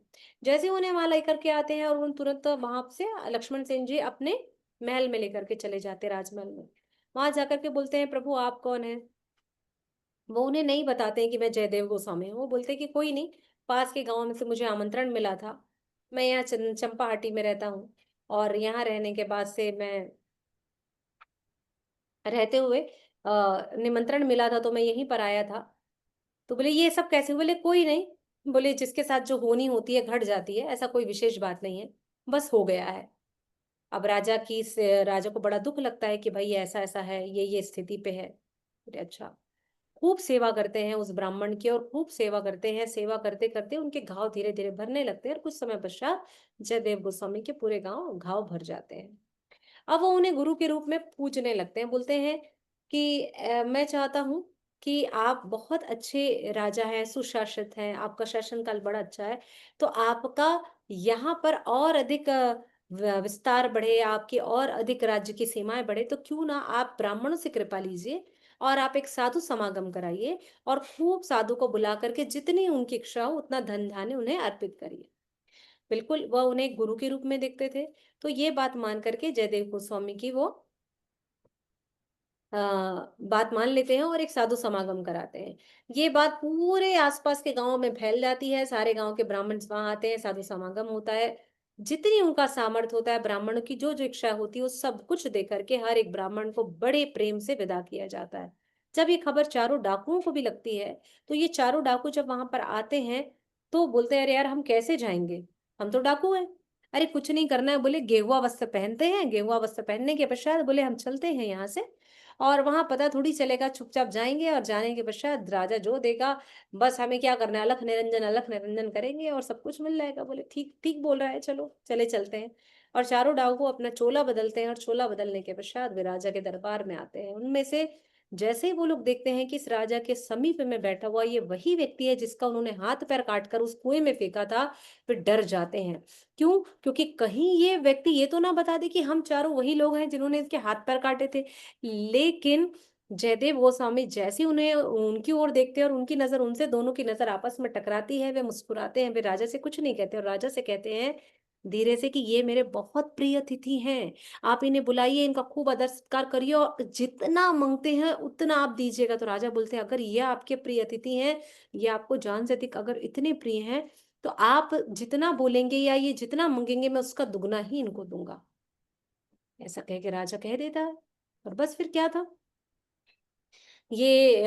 जैसे ही उन्हें वहां लेकर के आते हैं और उन तुरंत वहां से लक्ष्मण सेन जी अपने महल में लेकर के चले जाते हैं, राजमहल में। वहां जाकर के बोलते हैं प्रभु आप कौन है। वो उन्हें नहीं बताते हैं कि मैं जयदेव गोस्वामी हूँ। वो बोलते हैं कि कोई नहीं, पास के गांव में से मुझे आमंत्रण मिला था, मैं यहाँ चंपाहाटी में रहता हूँ, और यहाँ रहने के बाद से मैं रहते हुए निमंत्रण मिला था तो मैं यहीं पर आया था। तो बोले ये सब कैसे? बोले कोई नहीं, बोले जिसके साथ जो होनी होती है घट जाती है, ऐसा कोई विशेष बात नहीं है, बस हो गया है। अब राजा को बड़ा दुख लगता है कि भाई ऐसा ऐसा है, ये स्थिति पे है। बोले अच्छा। खूब सेवा करते हैं उस ब्राह्मण की और खूब सेवा करते हैं। सेवा करते-करते उनके घाव धीरे-धीरे भरने लगते हैं और कुछ समय पश्चात जयदेव गोस्वामी के पूरे गाँव घाव भर जाते हैं। अब वो उन्हें गुरु के रूप में पूजने लगते हैं, बोलते हैं कि मैं चाहता हूँ कि आप बहुत अच्छे राजा हैं, सुशासित हैं, आपका शासनकाल बड़ा अच्छा है, तो आपका यहाँ पर और अधिक विस्तार बढ़े, आपकी और अधिक राज्य की सीमाएँ बढ़े, तो क्यों ना आप ब्राह्मणों से कृपा लीजिए और आप एक साधु समागम कराइए और खूब साधु को बुला करके जितनी उनकी इच्छा हो उतना धन-धान्य उन्हें अर्पित करिए। बिल्कुल, वह उन्हें एक गुरु के रूप में देखते थे, तो ये बात मान कर के जयदेव गोस्वामी की वो अ, बात मान लेते हैं और एक साधु समागम कराते हैं। ये बात पूरे आस-पास के गाँव में फैल जाती है, सारे गाँव के ब्राह्मण वहाँ आते हैं, साधु समागम होता है। जितनी उनका सामर्थ्य होता है, ब्राह्मणों की जो-जो इच्छा होती है, वो सब कुछ दे कर के हर एक ब्राह्मण को बड़े प्रेम से विदा किया जाता है। जब ये खबर चारों डाकुओं को भी लगती है, तो ये चारों डाकू जब वहाँ पर आते हैं, तो बोलते हैं, "अरे यार! हम कैसे जाएँगे? हम तो डाकू हैं।" "अरे कुछ नहीं करना है" बोले, "गेरुआ वस्त्र पहनते हैं, गेरुआ वस्त्र पहनने के पश्चात बोले हम चलते हैं यहाँ से और वहाँ पता थोड़ी चलेगा, चुपचाप जाएँगे और जाने के पश्चात राजा जो देगा, बस हमें क्या करना है, अलख निरंजन करेंगे और सब कुछ मिल जाएगा। बोले, "ठीक ठीक बोल रहा है, चलो, चले चलते हैं।" और चारों डाकू अपना चोला बदलते हैं और चोला बदलने के पश्चात वे राजा के दरबार में आते हैं। उनमें से जैसे ही वो लोग देखते हैं कि इस राजा के समीप में बैठा हुआ ये वही व्यक्ति है जिसका उन्होंने हाथ-पैर काट कर उस कुएँ में फेंका था, वे डर जाते हैं। क्यों? क्योंकि कहीं ये व्यक्ति ये तो ना बता दे कि हम चारों वही लोग हैं जिन्होंने इसके हाथ-पैर काटे थे। लेकिन जयदेव गोस्वामी जैसे ही उन्हें उनकी ओर देखते हैं और उनकी नज़र उनसे दोनों की नज़र आपस में टकराती है, वे मुस्कुराते हैं, वे राजा से कुछ नहीं कहते और राजा से कहते हैं धीरे से कि ये मेरे बहुत प्रिय अतिथि हैं। आप इन्हें बुलाइए, इनका खूब आदर-सत्कार करिए और जितना माँगते हैं उतना आप दीजिएगा। तो राजा बोलते हैं अगर ये आपके प्रिय अतिथि हैं, ये आपको जान से अधिक अगर इतने प्रिय हैं, तो आप जितना बोलेंगे या ये जितना माँगेंगे मैं उसका दुगना ही इनको दूँगा। ऐसा कह के राजा कह देता है और बस फिर क्या था ये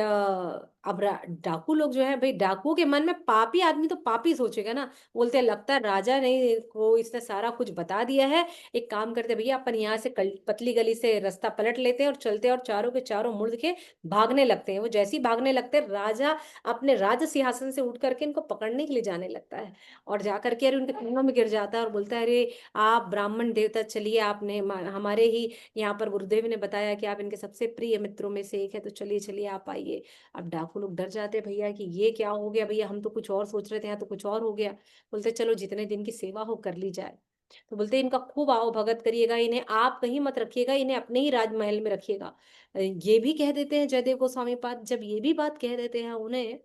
अब डाकू लोग जो है भई डाकुओं के मन में पापी आदमी तो पापी सोचेगा ना, बोलते हैं लगता है राजा ने को इसने सारा कुछ बता दिया है, एक काम करते हैं भैया अपन यहाँ से कल पतली गली से रास्ता पलट लेते हैं और चलते हैं और चारों के चारों मुड़ के भागने लगते हैं। वो जैसे ही भागने लगते हैं राजा अपने राज सिंहासन से उठ करके इनको पकड़ने के लिए जाने लगता है और जा कर के अरे उनके चरणों में गिर जाता है और बोलता है, "अरे! आप ब्राह्मण देवता चलिए आपने हमारे ही यहाँ पर गुरुदेव ने बताया कि आप इनके सबसे प्रिय मित्रों में से एक है, तो चलिए, चलिए आप आइए। अब डाकू लोग डर जाते हैं भैया कि ये क्या हो गया भैया, हम तो कुछ और सोच रहे थे, यहाँ तो कुछ और हो गया। बोलते चलो जितने दिन की सेवा हो कर ली जाए। तो बोलते इनका खूब आओ-भगत करिएगा, इन्हें आप कहीं मत रखिएगा, इन्हें अपने ही राजमहल में रखिएगा। ये भी कह देते हैं जयदेव गोस्वामी पाद जब ये भी बात कह देते हैं उन्हें,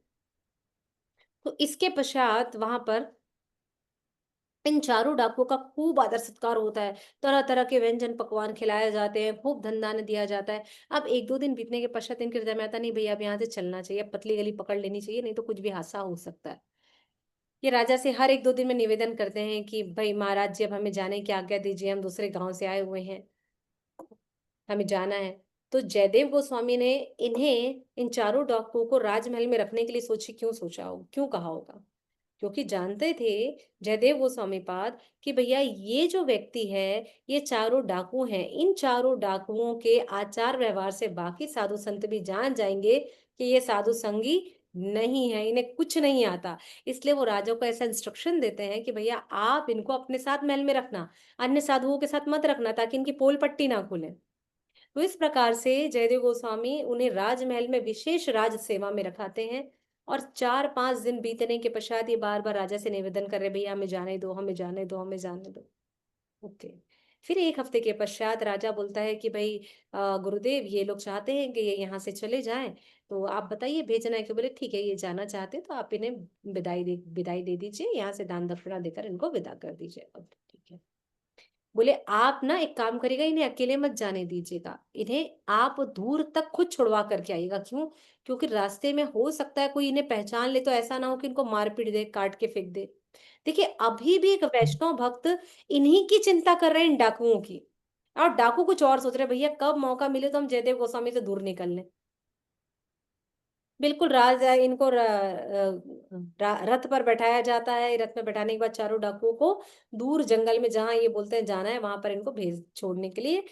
तो इसके पश्चात वहाँ पर इन चारों डाकुओं का खूब आदर-सत्कार होता है। तरह-तरह के व्यंजन पकवान खिलाए जाते हैं, खूब धन-दान दिया जाता है। अब 1-2 दिन बीतने के पश्चात इनके हृदय में आता नहीं भैया अब यहाँ से चलना चाहिए, अब पतली गली पकड़ लेनी चाहिए, नहीं तो कुछ भी हादसा हो सकता है। ये राजा से हर 1-2 दिन में निवेदन करते हैं कि भई महाराज जी अब हमें जाने की आज्ञा दीजिए, हम दूसरे गाँव से आए हुए हैं, हमें जाना है। तो जयदेव गोस्वामी ने इन्हें इन चारों डाकुओं को राजमहल में रखने के लिए क्यों सोचा हो क्यों कहा होगा? क्योंकि जानते थे जयदेव गोस्वामी पाद कि भैया ये जो व्यक्ति है, ये चारों डाकू हैं। इन चारों डाकुओं के आचार व्यवहार से बाकी साधु संत भी जान जाएँगे कि ये साधु संगी नहीं है, इन्हें कुछ नहीं आता। इसलिए वो राजा को ऐसा इंस्ट्रक्शन देते हैं कि भैया आप इनको अपने साथ महल में रखना, अन्य साधुओं के साथ मत रखना ताकि इनकी पोल पट्टी ना खुले। तो इस प्रकार से जयदेव गोस्वामी उन्हें राजमहल में विशेष राज सेवा में रखाते हैं और 4-5 दिन बीतने के पश्चात ये बार-बार राजा से निवेदन कर रहे भैया हमें जाने दो, हमें जाने दो, हमें जाने दो। ओके। फिर 1 हफ्ते के पश्चात राजा बोलता है कि भई गुरुदेव ये लोग चाहते हैं कि ये यहाँ से चले जाएँ, तो आप बताइए भेजना है? कि बोले ठीक है ये जाना चाहते हैं तो आप इन्हें विदाई दे दीजिए, यहाँ से दान दक्षिणा देकर इनको विदा कर दीजिए। अब ठीक है। बोले आप ना एक काम करिएगा इन्हें अकेले मत जाने दीजिएगा। इन्हें आप दूर तक खुद छुड़वा करके आइएगा। क्यों? क्योंकि रास्ते में हो सकता है कोई इन्हें पहचान ले तो ऐसा ना हो कि इनको मार-पीट दे, काट के फेंक दे। देखिए अभी भी एक वैष्णव भक्त इन्हीं की चिंता कर रहे हैं इन डाकुओं की। और डाकू कुछ और सोच रहे हैं भैया कब मौका मिले तो हम जयदेव गोस्वामी से दूर निकल लें। बिल्कुल इनको रथ पर बैठाया जाता है, रथ में बैठाने के बाद चारों डाकुओं को दूर जंगल में जहाँ ये बोलते हैं जाना है, वहाँ पर इनको भेज छोड़ने के लिए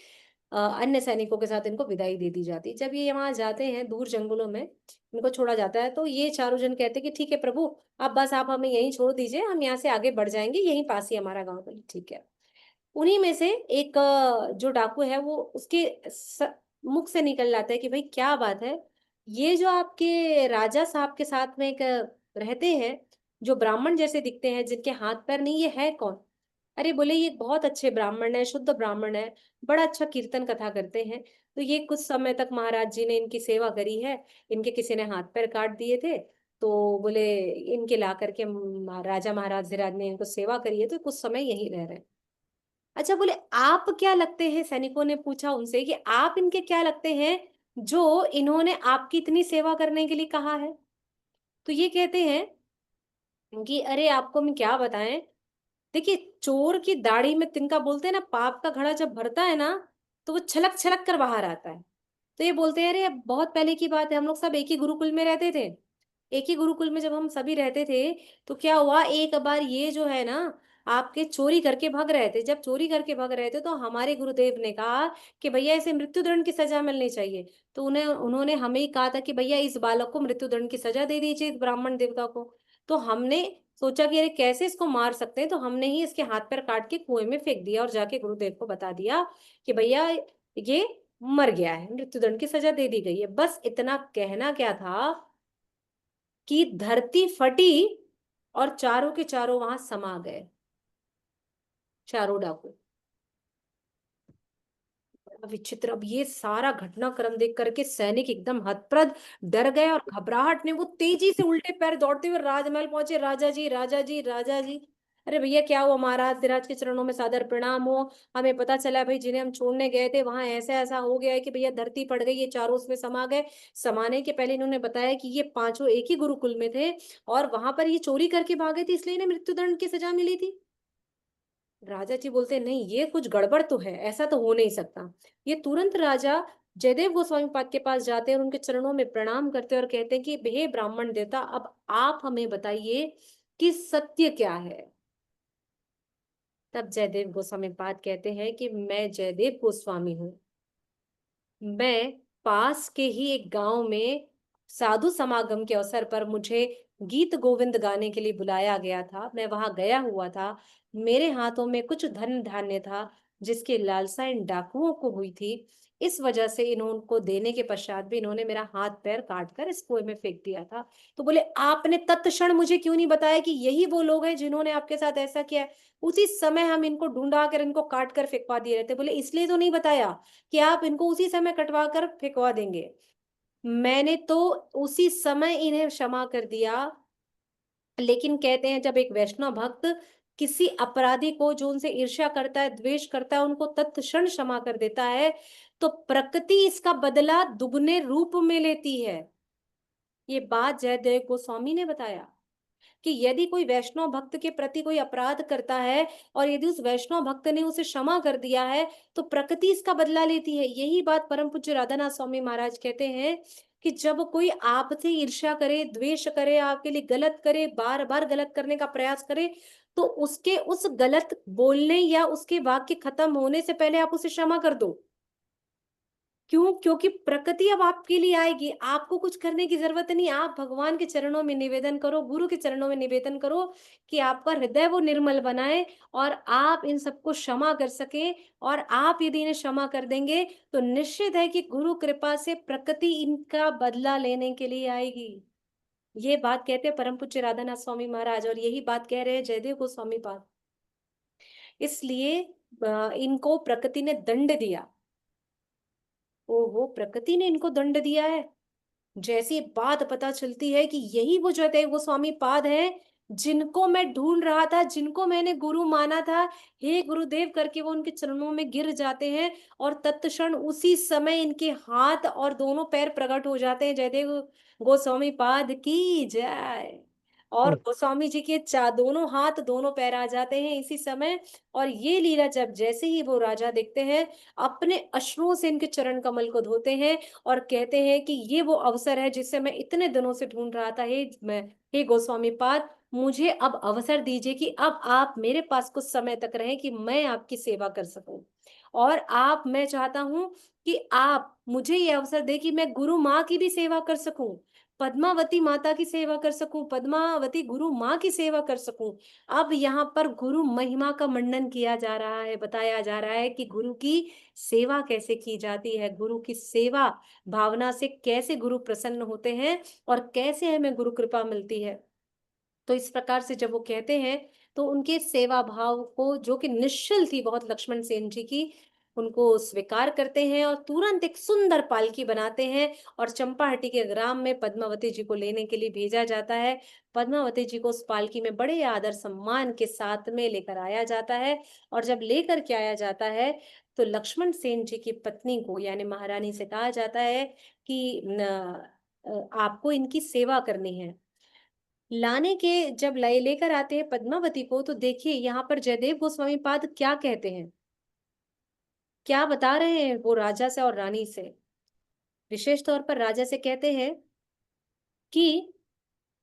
अन्य सैनिकों के साथ इनको विदाई दे दी जाती। जब ये वहां जाते हैं दूर जंगलों में, इनको छोड़ा जाता है, तो ये चारों जन कहते हैं कि ठीक है प्रभु, अब बस आप हमें यहीं छोड़ दीजिए, हम यहाँ से आगे बढ़ जाएंगे, यहीं पास ही हमारा गाँव। बोले ठीक है। उन्हीं में से एक जो डाकू है वो उसके मुख से निकल जाता है कि भाई क्या बात है, ये जो आपके राजा साहब के साथ में एक रहते हैं, जो ब्राह्मण जैसे दिखते हैं, जिनके हाथ पैर नहीं, ये है कौन? अरे बोले ये बहुत अच्छे ब्राह्मण है, शुद्ध ब्राह्मण है, बड़ा अच्छा कीर्तन कथा करते हैं। तो ये कुछ समय तक महाराज जी ने इनकी सेवा करी है, इनके किसी ने हाथ पैर काट दिए थे, तो बोले इनके ला करके राजा महाराज धीराज ने इनको सेवा करी है, तो कुछ समय यहीं रह रहे हैं। अच्छा बोले आप क्या लगते हैं, सैनिकों ने पूछा उनसे कि आप इनके क्या लगते हैं जो इन्होंने आपकी इतनी सेवा करने के लिए कहा है? तो ये कहते हैं कि अरे आपको हम क्या बताएं, देखिए चोर की दाढ़ी में तिनका, बोलते हैं ना, पाप का घड़ा जब भरता है ना, तो वो छलक छलक कर बाहर आता है। तो ये बोलते हैं अरे अब बहुत पहले की बात है, हम लोग सब एक ही गुरुकुल में रहते थे। एक ही गुरुकुल में जब हम सभी रहते थे, तो क्या हुआ, एक बार ये जो है ना आपके चोरी करके भाग रहे थे। जब चोरी करके भाग रहे थे तो हमारे गुरुदेव ने कहा कि भैया इसे मृत्युदंड की सजा मिलनी चाहिए। तो उन्होंने हमें ही कहा था कि भैया इस बालक को मृत्युदंड की सजा दे दीजिए, इस ब्राह्मण देवता को। तो हमने सोचा कि अरे कैसे इसको मार सकते हैं, तो हमने ही इसके हाथ पैर काट के कुएं में फेंक दिया और जाके गुरुदेव को बता दिया कि भैया ये मर गया है, मृत्युदंड की सजा दे दी गई है। बस इतना कहना क्या था कि धरती फटी और चारों के चारों वहां समा गए, चारों डाकू। बड़ा विचित्र। अब ये सारा घटनाक्रम देख करके सैनिक एकदम हतप्रभ, डर गए, और घबराहट ने वो तेजी से उल्टे पैर दौड़ते हुए राजमहल पहुंचे। राजा जी, राजा जी, राजा जी। अरे भैया क्या हुआ महाराज, धीराज के चरणों में सादर प्रणाम हो। हमें पता चला भाई जिन्हें हम छोड़ने गए थे वहां ऐसा ऐसा हो गया है कि भैया धरती पड़ गई, ये चारों उसमें समा गए। समाने के पहले इन्होंने बताया कि ये पांचों एक ही गुरुकुल में थे और वहां पर ये चोरी करके भागे थे, इसलिए इन्हें मृत्युदंड की सजा मिली थी। राजा जी बोलते नहीं, ये कुछ गड़बड़ तो है, ऐसा तो हो नहीं सकता। ये तुरंत राजा जयदेव गोस्वामी पाद के पास जाते हैं और उनके चरणों में प्रणाम करते हैं और कहते हैं कि हे ब्राह्मण देवता, अब आप हमें बताइए कि सत्य क्या है। तब जयदेव गोस्वामी पाद कहते हैं कि मैं जयदेव गोस्वामी हूँ, मैं पास के ही एक गांव में साधु समागम के अवसर पर मुझे गीत गोविंद गाने के लिए बुलाया गया था। मैं वहां गया हुआ था, मेरे हाथों में कुछ धन धान्य था जिसकी लालसा इन डाकुओं को हुई थी। इस वजह से इन्होंने देने के पश्चात भी इन्होंने मेरा हाथ पैर काट कर इस कुएं में फेंक दिया था। तो बोले आपने तत्क्षण मुझे क्यों नहीं बताया कि यही वो लोग हैं जिन्होंने आपके साथ ऐसा किया है? उसी समय हम इनको ढूंढा कर इनको काट कर फेंकवा दिए रहते। बोले इसलिए तो नहीं बताया कि आप इनको उसी समय कटवा कर फेंकवा देंगे। मैंने तो उसी समय इन्हें क्षमा कर दिया। लेकिन कहते हैं जब एक वैष्णव भक्त किसी अपराधी को जो उनसे ईर्ष्या करता है, द्वेष करता है, उनको तत्क्षण क्षमा कर देता है, तो प्रकृति इसका बदला दुगने रूप में लेती है। ये बात जयदेव गोस्वामी ने बताया कि यदि कोई वैष्णव भक्त के प्रति कोई अपराध करता है और यदि उस वैष्णव भक्त ने उसे क्षमा कर दिया है, तो प्रकृति इसका बदला लेती है। यही बात परम पूज्य राधानाथ स्वामी महाराज कहते हैं कि जब कोई आपसे ईर्ष्या करे, द्वेष करे, आपके लिए गलत करे, बार बार गलत करने का प्रयास करे, तो उसके उस गलत बोलने या उसके वाक्य खत्म होने से पहले आप उसे क्षमा कर दो। क्यों? क्योंकि प्रकृति अब आपके लिए आएगी, आपको कुछ करने की जरूरत नहीं। आप भगवान के चरणों में निवेदन करो, गुरु के चरणों में निवेदन करो कि आपका हृदय वो निर्मल बनाए और आप इन सबको क्षमा कर सके। और आप यदि इन्हें क्षमा कर देंगे तो निश्चित है कि गुरु कृपा से प्रकृति इनका बदला लेने के लिए आएगी। ये बात कहते हैं परम पूज्य राधानाथ स्वामी महाराज, और यही बात कह रहे हैं जयदेव गोस्वामी पाद। इसलिए इनको प्रकृति ने दंड दिया। ओहो, प्रकृति ने इनको दंड दिया है। जैसी बात पता चलती है कि यही वो जयदेव गोस्वामी पाद हैं जिनको मैं ढूंढ रहा था, जिनको मैंने गुरु माना था, हे गुरुदेव करके वो उनके चरणों में गिर जाते हैं और तत्क्षण उसी समय इनके हाथ और दोनों पैर प्रकट हो जाते हैं। जयदेव गोस्वामी पाद की जय। और गोस्वामी जी के दोनों हाथ दोनों पैर आ जाते हैं इसी समय। और ये लीला जब जैसे ही वो राजा देखते हैं, अपने अश्रुओं से इनके चरण कमल को धोते हैं और कहते हैं कि ये वो अवसर है जिसे मैं इतने दिनों से ढूंढ रहा था। हे गोस्वामी पाद, मुझे अब अवसर दीजिए कि अब आप मेरे पास कुछ समय तक रहें कि मैं आपकी सेवा कर सकूं। और मैं चाहता हूँ कि आप मुझे ये अवसर दे कि मैं गुरु माँ की भी सेवा कर सकूं, पद्मावती माता की सेवा कर सकूं, पद्मावती गुरु माँ की सेवा कर सकूं। अब यहाँ पर गुरु महिमा का मंडन किया जा रहा है, बताया जा रहा है कि गुरु की सेवा कैसे की जाती है, गुरु की सेवा भावना से कैसे गुरु प्रसन्न होते हैं और कैसे हमें गुरु कृपा मिलती है। तो इस प्रकार से जब वो कहते हैं तो उनके सेवा भाव को, जो कि निश्चल थी बहुत लक्ष्मण सेन जी की, उनको स्वीकार करते हैं और तुरंत एक सुंदर पालकी बनाते हैं और चंपाहटी के ग्राम में पद्मावती जी को लेने के लिए भेजा जाता है। पद्मावती जी को उस पालकी में बड़े आदर सम्मान के साथ में लेकर आया जाता है और जब लेकर के आया जाता है तो लक्ष्मण सेन जी की पत्नी को यानी महारानी से कहा जाता है कि आपको इनकी सेवा करनी है। लाने के जब लेकर आते हैं पद्मावती को, तो देखिए यहाँ पर जयदेव गोस्वामी पाद क्या कहते हैं, क्या बता रहे हैं वो राजा से और रानी से। विशेष तौर पर राजा से कहते हैं कि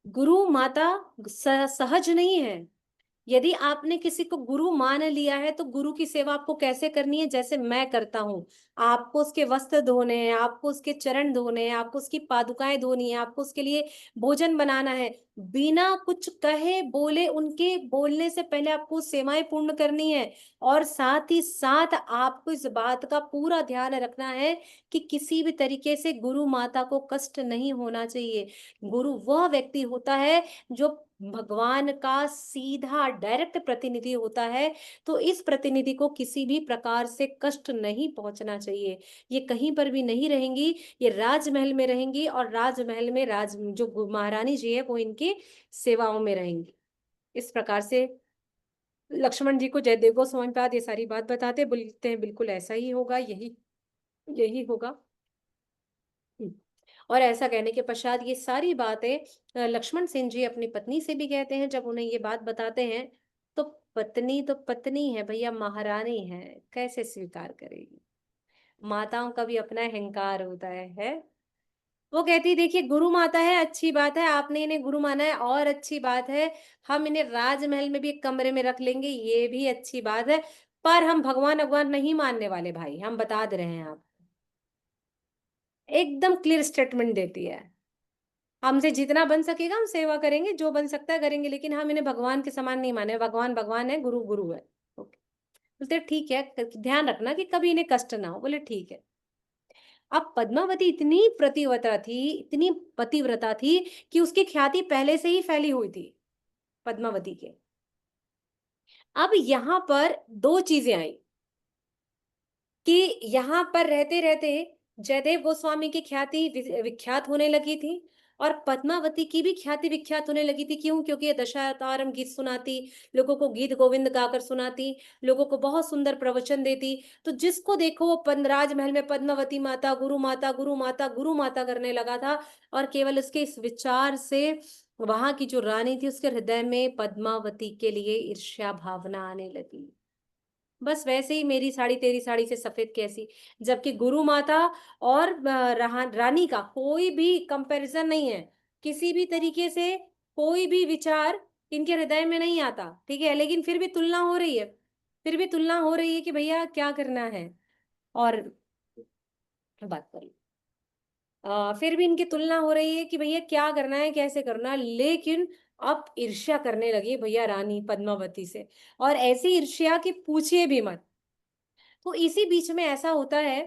गुरु माता सहज नहीं है। यदि आपने किसी को गुरु मान लिया है तो गुरु की सेवा आपको कैसे करनी है, जैसे मैं करता हूँ। आपको उसके वस्त्र धोने हैं, आपको उसके चरण धोने हैं, आपको उसकी पादुकाएं धोनी है, आपको उसके लिए भोजन बनाना है। बिना कुछ कहे बोले, उनके बोलने से पहले आपको सेवाएं पूर्ण करनी है। और साथ ही साथ आपको इस बात का पूरा ध्यान रखना है कि किसी भी तरीके से गुरु माता को कष्ट नहीं होना चाहिए। गुरु वह व्यक्ति होता है जो भगवान का सीधा डायरेक्ट प्रतिनिधि होता है। तो इस प्रतिनिधि को किसी भी प्रकार से कष्ट नहीं पहुंचना चाहिए। ये कहीं पर भी नहीं रहेंगी, ये राजमहल में रहेंगी और राजमहल में जो महारानी जी है वो इनकी सेवाओं में रहेंगी। इस प्रकार से लक्ष्मण जी को जयदेव गोस्वामी पाद ये सारी बात बोलते हैं बिल्कुल ऐसा ही होगा, यही यही होगा। और ऐसा कहने के पश्चात ये सारी बातें लक्ष्मण सेन जी अपनी पत्नी से भी कहते हैं। जब उन्हें ये बात बताते हैं तो पत्नी है भैया, महारानी है, कैसे स्वीकार करेगी। माताओं का भी अपना अहंकार होता है। वो कहती देखिए गुरु माता है, अच्छी बात है, आपने इन्हें गुरु माना है और अच्छी बात है। हम इन्हें राजमहल में भी एक कमरे में रख लेंगे, ये भी अच्छी बात है। पर हम भगवान भगवान नहीं मानने वाले भाई, हम बता दे रहे हैं। आप एकदम क्लियर स्टेटमेंट देती है, हमसे जितना बन सकेगा हम सेवा करेंगे, जो बन सकता है करेंगे, लेकिन हम इन्हें भगवान के समान नहीं माने। भगवान भगवान है, गुरु गुरु है। ओके, बोलते ठीक है, ध्यान रखना कि कभी इन्हें कष्ट ना हो। बोले ठीक है। अब पद्मावती इतनी प्रतिव्रता थी, इतनी पतिव्रता थी कि उसकी ख्याति पहले से ही फैली हुई थी पद्मावती के। अब यहाँ पर दो चीजें आई कि यहाँ पर रहते रहते जयदेव गोस्वामी की ख्याति विख्यात होने लगी थी और पद्मावती की भी ख्याति विख्यात होने लगी थी। क्यों? क्योंकि ये दशावतारम गीत सुनाती, लोगों को गीत गोविंद गाकर सुनाती, लोगों को बहुत सुंदर प्रवचन देती। तो जिसको देखो वो राजमहल में पद्मावती माता गुरु माता गुरु माता गुरु माता करने लगा था। और केवल उसके इस विचार से वहां की जो रानी थी उसके हृदय में पद्मावती के लिए ईर्ष्या भावना आने लगी। बस वैसे ही मेरी साड़ी तेरी साड़ी से सफेद कैसी। जबकि गुरु माता और रानी का कोई भी कंपैरिजन नहीं है, किसी भी तरीके से कोई भी विचार इनके हृदय में नहीं आता। ठीक है, लेकिन फिर भी तुलना हो रही है, फिर भी तुलना हो रही है कि भैया क्या करना है। और बात कर लो, फिर भी इनकी तुलना हो रही है कि भैया क्या करना है, कैसे करना है। लेकिन अब ईर्ष्या करने लगी भैया रानी पद्मावती से, और ऐसी ईर्ष्या की पूछिए भी मत। तो इसी बीच में ऐसा होता है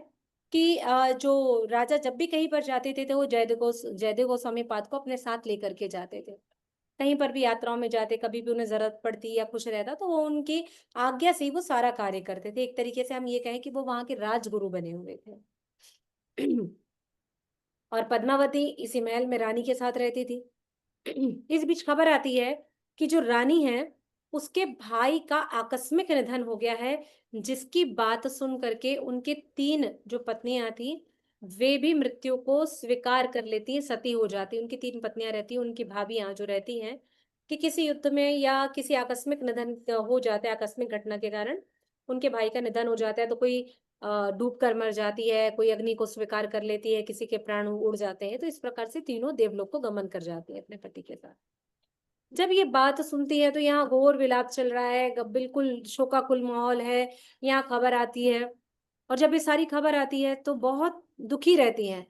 कि जो राजा जब भी कहीं पर जाते थे तो वो जयदेव गोस्वामी पाद को अपने साथ लेकर के जाते थे। कहीं पर भी यात्राओं में जाते, कभी भी उन्हें जरूरत पड़ती या कुछ रहता तो वो उनकी आज्ञा से ही वो सारा कार्य करते थे। एक तरीके से हम ये कहें कि वो वहां के राजगुरु बने हुए थे। और पद्मावती इसी महल में रानी के साथ रहती थी। इस बीच खबर आती है कि जो रानी है उसके भाई का आकस्मिक निधन हो गया है, जिसकी बात सुन करके उनके तीन जो पत्नियां थी वे भी मृत्यु को स्वीकार कर लेती हैं, सती हो जाती। उनकी तीन पत्नियां रहती हैं, उनकी भाभियां जो रहती हैं, कि किसी युद्ध में या किसी आकस्मिक निधन हो जाता है, आकस्मिक घटना के कारण उनके भाई का निधन हो जाता है। तो कोई डूब कर मर जाती है, कोई अग्नि को स्वीकार कर लेती है, किसी के प्राण उड़ जाते हैं। तो इस प्रकार से तीनों देवलोक को गमन कर जाती है अपने पति के साथ। जब ये बात सुनती है तो यहाँ घोर विलाप चल रहा है, बिल्कुल शोकाकुल माहौल है। यहाँ खबर आती है और जब ये सारी खबर आती है तो बहुत दुखी रहती हैं।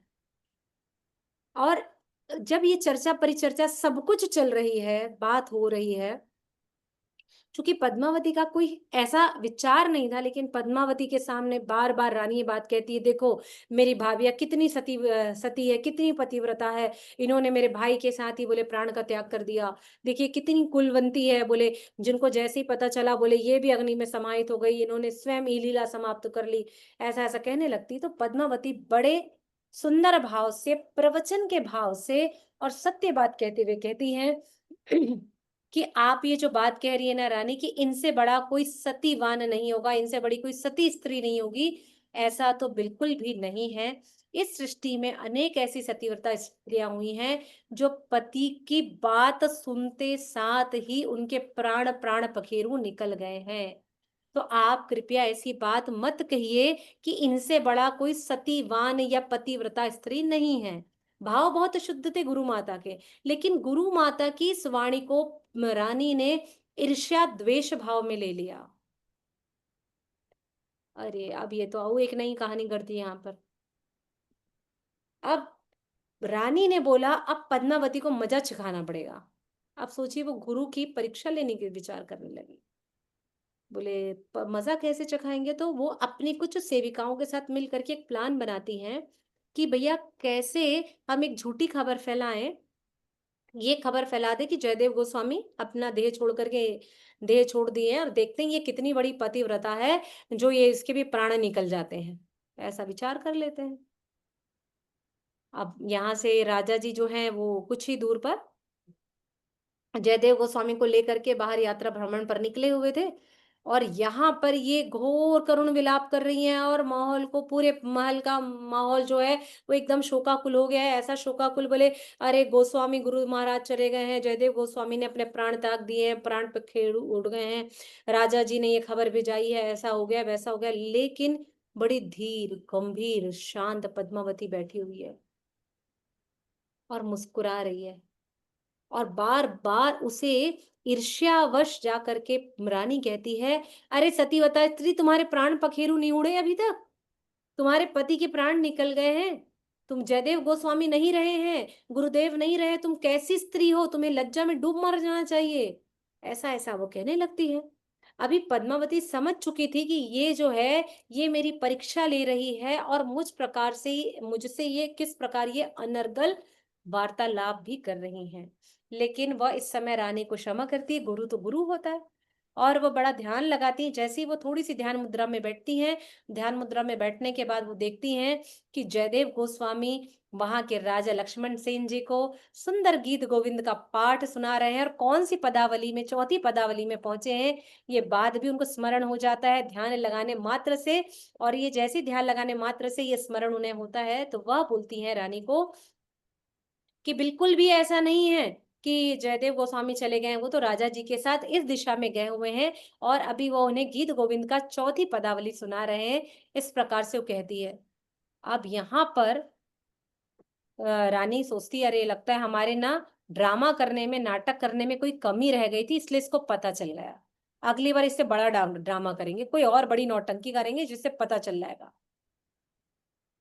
और जब ये चर्चा परिचर्चा सब कुछ चल रही है, बात हो रही है, चूँकि पद्मावती का कोई ऐसा विचार नहीं था, लेकिन पद्मावती के सामने बार-बार रानी ये बात कहती है, देखो मेरी भाभिया कितनी सती है, कितनी पतिव्रता है, इन्होंने मेरे भाई के साथ ही बोले प्राण का त्याग कर दिया। देखिए कितनी कुलवंती है, बोले जिनको जैसे ही पता चला बोले ये भी अग्नि में समाहित हो गई, इन्होंने स्वयं ही लीला समाप्त कर ली। ऐसा-ऐसा कहने लगती, तो पद्मावती बड़े सुंदर भाव से, प्रवचन के भाव से और सत्य बात कहते हुए कहती हैं कि आप ये जो बात कह रही है ना रानी, कि इनसे बड़ा कोई सतीवान नहीं होगा, इनसे बड़ी कोई सती स्त्री नहीं होगी, ऐसा तो बिल्कुल भी नहीं है। इस सृष्टि में अनेक ऐसी सतीव्रता स्त्रियां हुई हैं जो पति की बात सुनते साथ ही उनके प्राण प्राण पखेरु निकल गए हैं। तो आप कृपया ऐसी बात मत कहिए कि इनसे बड़ा कोई सतीवान या पतिव्रता स्त्री नहीं है। भाव बहुत शुद्ध थे गुरु माता के, लेकिन गुरु माता की इस वाणी को रानी ने ईर्ष्या द्वेष भाव में ले लिया। अरे अब ये तो और एक नई कहानी कर दी यहाँ पर। अब रानी ने बोला अब पद्मावती को मजा चखाना पड़ेगा। अब सोचिए वो गुरु की परीक्षा लेने की विचार करने लगी। बोले मजा कैसे चखाएंगे, तो वो अपनी कुछ सेविकाओं के साथ मिल करके एक प्लान बनाती हैं कि भैया कैसे हम एक झूठी खबर फैलाएं, ये खबर फैला दे कि जयदेव गोस्वामी अपना देह छोड़ दिए हैं और देखते हैं ये कितनी बड़ी पतिव्रता है जो ये इसके भी प्राण निकल जाते हैं। ऐसा विचार कर लेते हैं। अब यहाँ से राजा जी जो हैं वो कुछ ही दूर पर जयदेव गोस्वामी को लेकर के बाहर यात्रा भ्रमण पर निकले हुए थे, और यहाँ पर ये घोर करुण विलाप कर रही हैं और माहौल को, पूरे महल का माहौल जो है वो एकदम शोकाकुल हो गया है। ऐसा शोकाकुल, बोले अरे गोस्वामी गुरु महाराज चले गए हैं, जयदेव गोस्वामी ने अपने प्राण त्याग दिए हैं, प्राण पखेरु उड़ गए हैं, राजा जी ने ये खबर भिजाई है, ऐसा हो गया वैसा हो गया। लेकिन बड़ी धीर गंभीर शांत पद्मावती बैठी हुई है और मुस्कुरा रही है, और बार-बार उसे ईर्ष्यावश जाकर के रानी कहती है, "अरे सतीवता स्त्री, तुम्हारे प्राण पखेरु नहीं उड़े अभी तक? तुम्हारे पति के प्राण निकल गए हैं। तुम जयदेव गोस्वामी नहीं रहे हैं, गुरुदेव नहीं रहे, तुम कैसी स्त्री हो? तुम्हें लज्जा में डूब मर जाना चाहिए।" ऐसा-ऐसा वो कहने लगती है। अभी पद्मावती समझ चुकी थी कि ये जो है, ये मेरी परीक्षा ले रही है और मुझसे ये किस प्रकार ये अनर्गल वार्तालाप भी कर रही हैं। लेकिन वह इस समय रानी को क्षमा करती है, गुरु तो गुरु होता है। और वो बड़ा ध्यान लगाती हैं, जैसे ही वो थोड़ी-सी ध्यान मुद्रा में बैठती हैं, ध्यान मुद्रा में बैठने के बाद वो देखती हैं कि जयदेव गोस्वामी वहाँ के राजा लक्ष्मण सेन जी को सुंदर गीत गोविंद का पाठ सुना रहे हैं, और कौन-सी पदावली में, चौथी पदावली में पहुँचे हैं, ये बात भी उनको स्मरण हो जाता है ध्यान लगाने मात्र से। और ये जैसे ही ध्यान लगाने मात्र से ये स्मरण उन्हें होता है, तो वह बोलती हैं रानी को कि बिल्कुल भी ऐसा नहीं है कि जयदेव गोस्वामी चले गए हैं, वो तो राजा जी के साथ इस दिशा में गए हुए हैं और अभी वो उन्हें गीत गोविंद का चौथी पदावली सुना रहे हैं। इस प्रकार से वो कहती है। अब यहाँ पर रानी सोचती है, अरे लगता है हमारे ना ड्रामा करने में, नाटक करने में कोई कमी रह गई थी, इसलिए इसको पता चल गया। अगली बार इससे बड़ा ड्रामा करेंगे, कोई और बड़ी नौटंकी करेंगे जिससे पता चल जाएगा।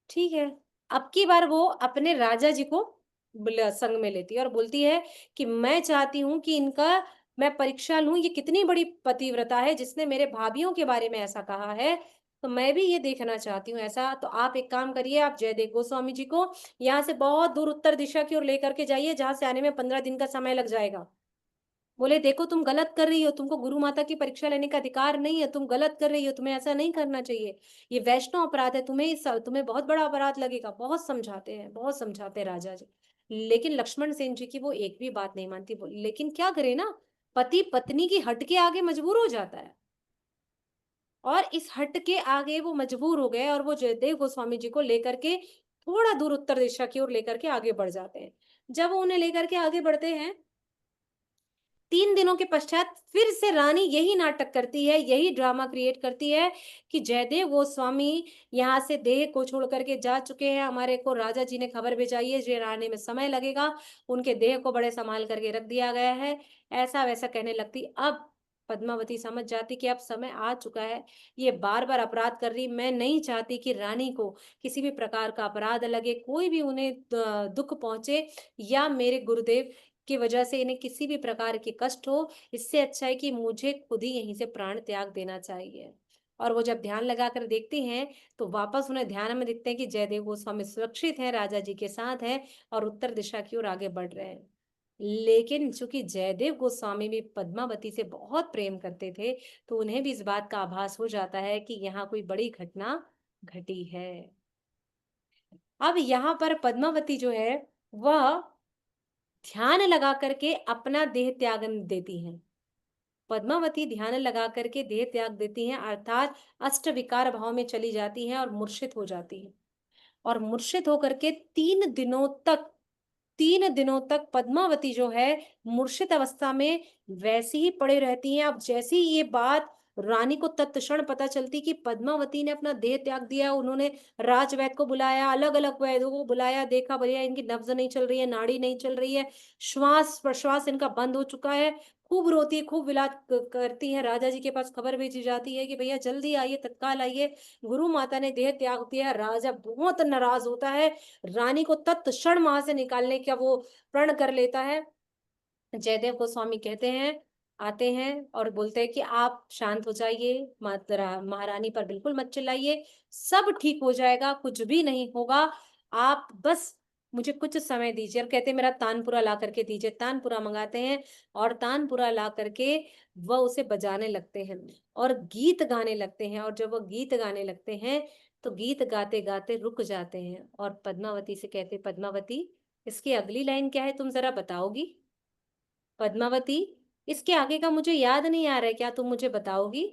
ठीक है। अब की बार वो अपने राजा जी को संग में लेती है और बोलती है कि मैं चाहती हूँ कि इनका मैं परीक्षा लूं, ये कितनी बड़ी पतिव्रता है जिसने मेरे भाभीियों के बारे में ऐसा कहा है, तो मैं भी ये देखना चाहती हूँ ऐसा। तो आप एक काम करिए, आप जयदेव गोस्वामी जी को यहाँ से बहुत दूर उत्तर दिशा की ओर लेकर के जाइए, जहां से आने में 15 दिन का समय लग जाएगा। बोले देखो तुम गलत कर रही हो, तुमको गुरु माता की परीक्षा लेने का अधिकार नहीं है, तुम गलत कर रही हो, तुम्हें ऐसा नहीं करना चाहिए, ये वैष्णव अपराध है, तुम्हें बहुत बड़ा अपराध लगेगा। बहुत समझाते हैं राजा जी, लेकिन लक्ष्मण सेन जी की वो एक भी बात नहीं मानती। लेकिन क्या करे ना, पति पत्नी की हट के आगे मजबूर हो जाता है, और इस हट के आगे वो मजबूर हो गए और वो जयदेव गोस्वामी जी को लेकर के थोड़ा दूर उत्तर दिशा की ओर लेकर के आगे बढ़ जाते हैं। जब वो उन्हें लेकर के आगे बढ़ते हैं, 3 दिनों के पश्चात फिर से रानी यही नाटक करती है, यही ड्रामा क्रिएट करती है कि जयदेव गोस्वामी यहाँ से देह को छोड़ करके जा चुके हैं, हमारे को राजा जी ने खबर भिजाई है, जो आने में समय लगेगा, उनके देह को बड़े संभाल करके रख दिया गया है। ऐसा वैसा कहने लगती। अब पद्मावती समझ जाती कि अब समय आ चुका है, ये बार-बार अपराध कर रही, मैं नहीं चाहती कि रानी को किसी भी प्रकार का अपराध लगे, कोई भी उन्हें दुःख पहुँचे या मेरे गुरुदेव की वजह से इन्हें किसी भी प्रकार के कष्ट हो, इससे अच्छा है कि मुझे खुद ही यहीं से प्राण त्याग देना चाहिए। और वो जब ध्यान लगाकर देखती हैं, तो वापस उन्हें ध्यान में दिखते हैं कि जयदेव गोस्वामी सुरक्षित हैं, राजा जी के साथ हैं और उत्तर दिशा की ओर आगे बढ़ रहे हैं। लेकिन चूंकि जयदेव गोस्वामी भी पद्मावती से बहुत प्रेम करते थे, तो उन्हें भी इस बात का आभास हो जाता है कि यहाँ कोई बड़ी घटना घटी है। अब यहाँ पर पद्मावती जो है, वह ध्यान लगा करके अपना देह त्याग देती हैं। पद्मावती ध्यान लगा करके देह त्याग देती हैं, अर्थात अष्ट विकार भाव में चली जाती हैं और मूर्छित हो जाती हैं। और मूर्छित होकर के 3 दिनों तक पद्मावती जो है मूर्छित अवस्था में वैसी ही पड़े रहती हैं। अब जैसी ये बात रानी को तत्क्षण पता चलती कि पद्मावती ने अपना देह त्याग दिया, उन्होंने राजवैद्य को बुलाया, अलग अलग वैद्यों को बुलाया, देखा भैया इनकी नब्ज नहीं चल रही है, नाड़ी नहीं चल रही है, श्वास प्रश्वास इनका बंद हो चुका है। खूब रोती है, खूब विलाप करती है। राजा जी के पास खबर भेजी जाती है कि भैया जल्दी आइए, तत्काल आइए, गुरु माता ने देह त्याग दिया। राजा बहुत नाराज होता है, रानी को तत्क्षण वहां से निकालने का वो प्रण कर लेता है। जयदेव गोस्वामी कहते हैं, आते हैं और बोलते हैं कि आप शांत हो जाइए, महारानी पर बिल्कुल मत चिल्लाइए, सब ठीक हो जाएगा, कुछ भी नहीं होगा, आप बस मुझे कुछ समय दीजिए। और कहते हैं मेरा तानपुरा ला करके दीजिए। तानपुरा मंगाते हैं और तानपुरा ला करके वह उसे बजाने लगते हैं और गीत गाने लगते हैं। और जब वो गीत गाने लगते हैं, तो गीत गाते गाते रुक जाते हैं और पद्मावती से कहते, पद्मावती इसकी अगली लाइन क्या है, तुम जरा बताओगी? पद्मावती, इसके आगे का मुझे याद नहीं आ रहा है, क्या तुम मुझे बताओगी?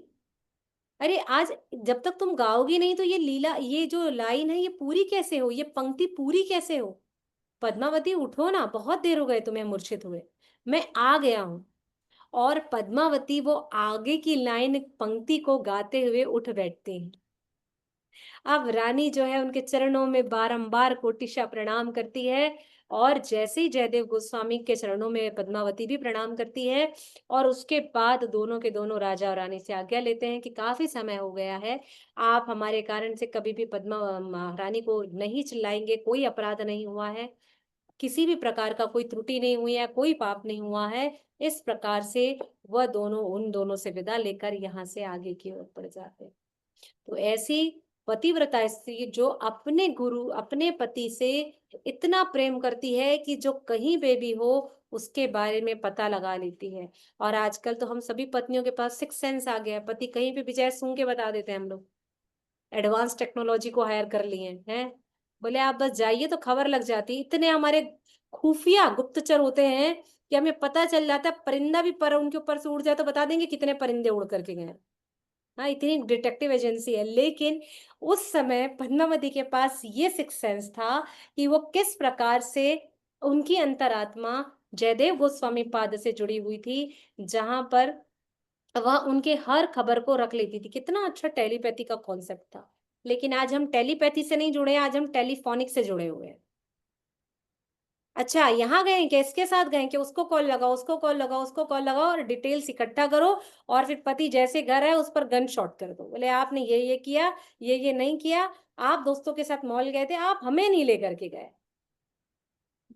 अरे आज जब तक तुम गाओगी नहीं तो ये लीला, ये जो लाइन है ये पूरी कैसे हो, ये पंक्ति पूरी कैसे हो? पद्मावती उठो ना, बहुत देर हो गए तुम्हें मूर्छित हुए, मैं आ गया हूं। और पद्मावती वो आगे की लाइन पंक्ति को गाते हुए उठ बैठती हैं। अब रानी जो है उनके चरणों में बारंबार कोटिशा प्रणाम करती है और जैसे ही जयदेव गोस्वामी के चरणों में पद्मावती भी प्रणाम करती है और उसके बाद दोनों के दोनों राजा और रानी से आज्ञा लेते हैं कि काफी समय हो गया है, आप हमारे कारण से कभी भी पद्मा महारानी को नहीं चिल्लाएंगे, कोई अपराध नहीं हुआ है, किसी भी प्रकार का कोई त्रुटि नहीं हुई है, कोई पाप नहीं हुआ है। इस प्रकार से वह दोनों उन दोनों से विदा लेकर यहाँ से आगे की ओर बढ़ जाते हैं। तो ऐसी पतिव्रता स्त्री जो अपने गुरु अपने पति से इतना प्रेम करती है कि जो कहीं पे भी हो उसके बारे में पता लगा लेती है। और आजकल तो हम सभी पत्नियों के पास सिक्स सेंस आ गया है, पति कहीं पे भी जाए सूंघ के बता देते हैं हम लोग, एडवांस टेक्नोलॉजी को हायर कर लिए हैं। बोले आप बस जाइए तो खबर लग जाती, इतने हमारे खुफिया गुप्तचर होते हैं कि हमें पता चल जाता है, परिंदा भी पर उनके ऊपर से उड़ जाए तो बता देंगे कितने परिंदे उड़ करके गए। हाँ, इतनी डिटेक्टिव एजेंसी है। लेकिन उस समय पद्मावती के पास ये सिक्स सेंस था कि वो किस प्रकार से उनकी अंतरात्मा जयदेव गोस्वामी पाद से जुड़ी हुई थी, जहां पर वह उनके हर खबर को रख लेती थी। कितना अच्छा टेलीपैथी का कॉन्सेप्ट था। लेकिन आज हम टेलीपैथी से नहीं जुड़े हैं, आज हम टेलीफोनिक से जुड़े हुए हैं। अच्छा यहाँ गए क्या, इसके साथ गए क्या, उसको कॉल लगाओ, उसको कॉल लगाओ, उसको कॉल लगाओ और डिटेल्स इकट्ठा करो और फिर पति जैसे घर है उस पर गन शॉट कर दो। बोले आपने ये किया, ये नहीं किया, आप दोस्तों के साथ मॉल गए थे, आप हमें नहीं लेकर के गए।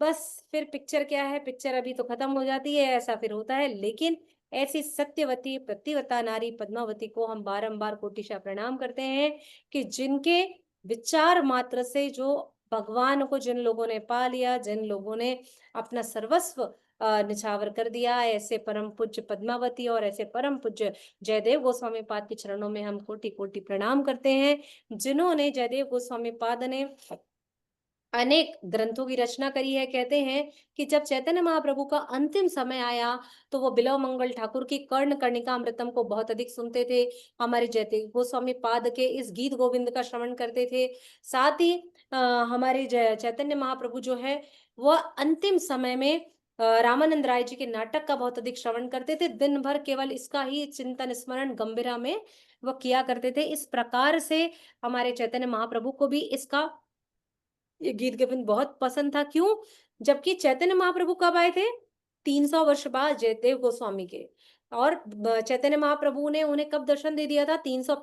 बस फिर पिक्चर क्या है, पिक्चर अभी तो खत्म हो जाती है, ऐसा फिर होता है। लेकिन ऐसी सत्यवती प्रतिव्रता नारी पद्मावती को हम बारंबार कोटिशा प्रणाम करते हैं कि जिनके विचार मात्र से जो भगवान को जिन लोगों ने पा लिया, जिन लोगों ने अपना सर्वस्व निछावर कर दिया, ऐसे परम पूज्य पद्मावती और ऐसे परम पूज्य जयदेव गोस्वामी पाद के चरणों में हम कोटि कोटि प्रणाम करते हैं, जिन्होंने जयदेव गोस्वामी पाद ने अनेक ग्रंथों की रचना करी है। कहते हैं कि जब चैतन्य महाप्रभु का अंतिम समय आया तो वो बिलव मंगल ठाकुर की कर्ण कर्णिका अमृतम को बहुत अधिक सुनते थे, हमारे जयदेव गोस्वामी पाद के इस गीत गोविंद का श्रवण करते थे। साथ ही हमारे चैतन्य महाप्रभु जो है वह अंतिम समय में रामानंद राय जी के नाटक का बहुत अधिक श्रवण करते थे, दिन भर केवल इसका ही चिंतन स्मरण गंभीरा में वह किया करते थे। इस प्रकार से हमारे चैतन्य महाप्रभु को भी इसका ये गीत गोविंद बहुत पसंद था। क्यों? जबकि चैतन्य महाप्रभु कब आए थे? 300 वर्ष बाद जयदेव गोस्वामी के। और चैतन्य महाप्रभु ने उन्हें कब दर्शन दे दिया था? 300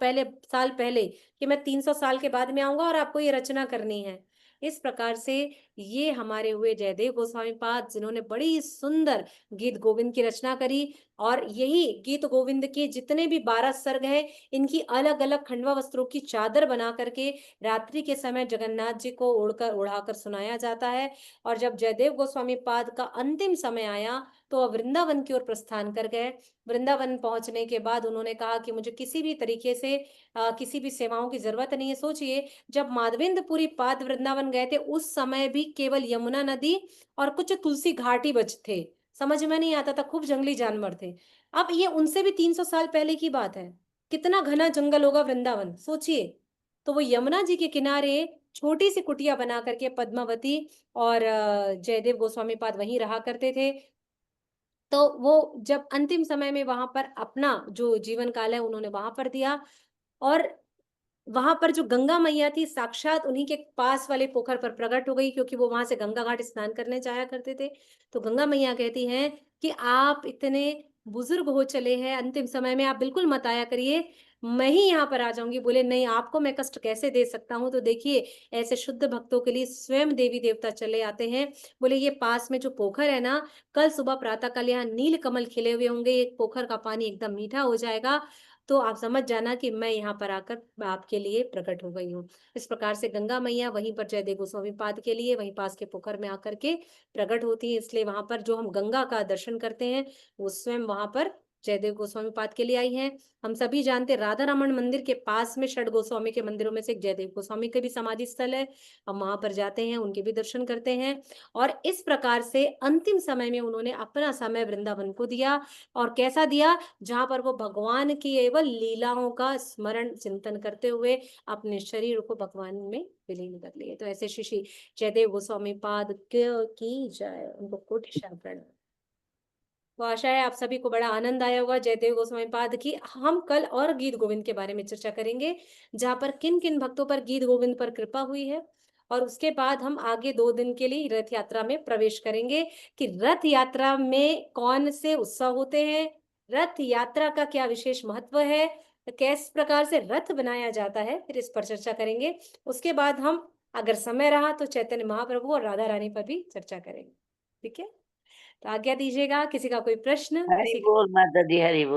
साल पहले, कि मैं 300 साल के बाद में आऊंगा और आपको ये रचना करनी है। इस प्रकार से ये हमारे हुए जयदेव गोस्वामी पाद, जिन्होंने बड़ी सुंदर गीत गोविंद की रचना करी। और यही गीत गोविंद के जितने भी 12 सर्ग हैं, इनकी अलग अलग खंडवा वस्त्रों की चादर बना करके रात्रि के समय जगन्नाथ जी को उड़ाकर सुनाया जाता है। और जब जयदेव गोस्वामी पाद का अंतिम समय आया, तो वह वृंदावन की ओर प्रस्थान कर गए। वृंदावन पहुंचने के बाद उन्होंने कहा कि मुझे किसी भी तरीके से किसी भी सेवाओं की जरूरत नहीं है। सोचिए, जब माधवेंद्रपुरी पाद वृंदावन गए थे, उस समय भी केवल यमुना नदी और कुछ तुलसी घाट ही बच थे। समझ में नहीं आता था, खूब जंगली जानवर थे। अब ये उनसे भी 300 साल पहले की बात है। कितना घना जंगल होगा वृंदावन, सोचिए। तो वो यमुना जी के किनारे छोटी सी कुटिया बना करके पद्मावती और जयदेव गोस्वामी पाद वहीं रहा करते थे। तो वो जब अंतिम समय में वहां पर अपना जो जीवन काल है उन्होंने वहां पर दिया। और वहां पर जो गंगा मैया थी, साक्षात उन्हीं के पास वाले पोखर पर प्रकट हो गई, क्योंकि वो वहां से गंगा घाट स्नान करने जाया करते थे। तो गंगा मैया कहती हैं कि आप इतने बुजुर्ग हो चले हैं, अंतिम समय में आप बिल्कुल मत आया करिए, मैं ही यहाँ पर आ जाऊंगी। बोले नहीं, आपको मैं कष्ट कैसे दे सकता हूँ। तो देखिए, ऐसे शुद्ध भक्तों के लिए स्वयं देवी देवता चले आते हैं। बोले ये पास में जो पोखर है ना, कल सुबह प्रातः काल यहाँ नील कमल खिले हुए होंगे, एक पोखर का पानी एकदम मीठा हो जाएगा, तो आप समझ जाना कि मैं यहाँ पर आकर आपके लिए प्रकट हो गई हूँ। इस प्रकार से गंगा मैया वहीं पर जयदेव गोस्वामी पाद के लिए वहीं पास के पोखर में आकर के प्रकट होती है। इसलिए वहां पर जो हम गंगा का दर्शन करते हैं, वो स्वयं वहां पर जयदेव गोस्वामी पाद के लिए आई हैं। हम सभी जानते हैं, राधा रमन मंदिर के पास में षड गोस्वामी के मंदिरों में से एक जयदेव गोस्वामी के भी समाधि स्थल है। हम वहां पर जाते हैं, उनके भी दर्शन करते हैं। और इस प्रकार से अंतिम समय में उन्होंने अपना समय वृंदावन को दिया। और कैसा दिया? जहां पर वो भगवान की केवल लीलाओं का स्मरण चिंतन करते हुए अपने शरीर को भगवान में विलीन कर लिए। तो ऐसे श्री श्री जयदेव गोस्वामी पाद की जय, उनको कोटि प्रणाम। तो आशा है आप सभी को बड़ा आनंद आया होगा जयदेव गोस्वामी पाद की। हम कल और गीत गोविंद के बारे में चर्चा करेंगे, जहां पर किन किन भक्तों पर गीत गोविंद पर कृपा हुई है। और उसके बाद हम आगे 2 दिन के लिए रथ यात्रा में प्रवेश करेंगे कि रथ यात्रा में कौन से उत्सव होते हैं, रथ यात्रा का क्या विशेष महत्व है, किस प्रकार से रथ बनाया जाता है, फिर इस पर चर्चा करेंगे। उसके बाद हम, अगर समय रहा, तो चैतन्य महाप्रभु और राधा रानी पर भी चर्चा करेंगे। ठीक है, तो आज्ञा दीजिएगा। किसी का कोई प्रश्न, हरि किसी बोल माता दी, हरि बोल।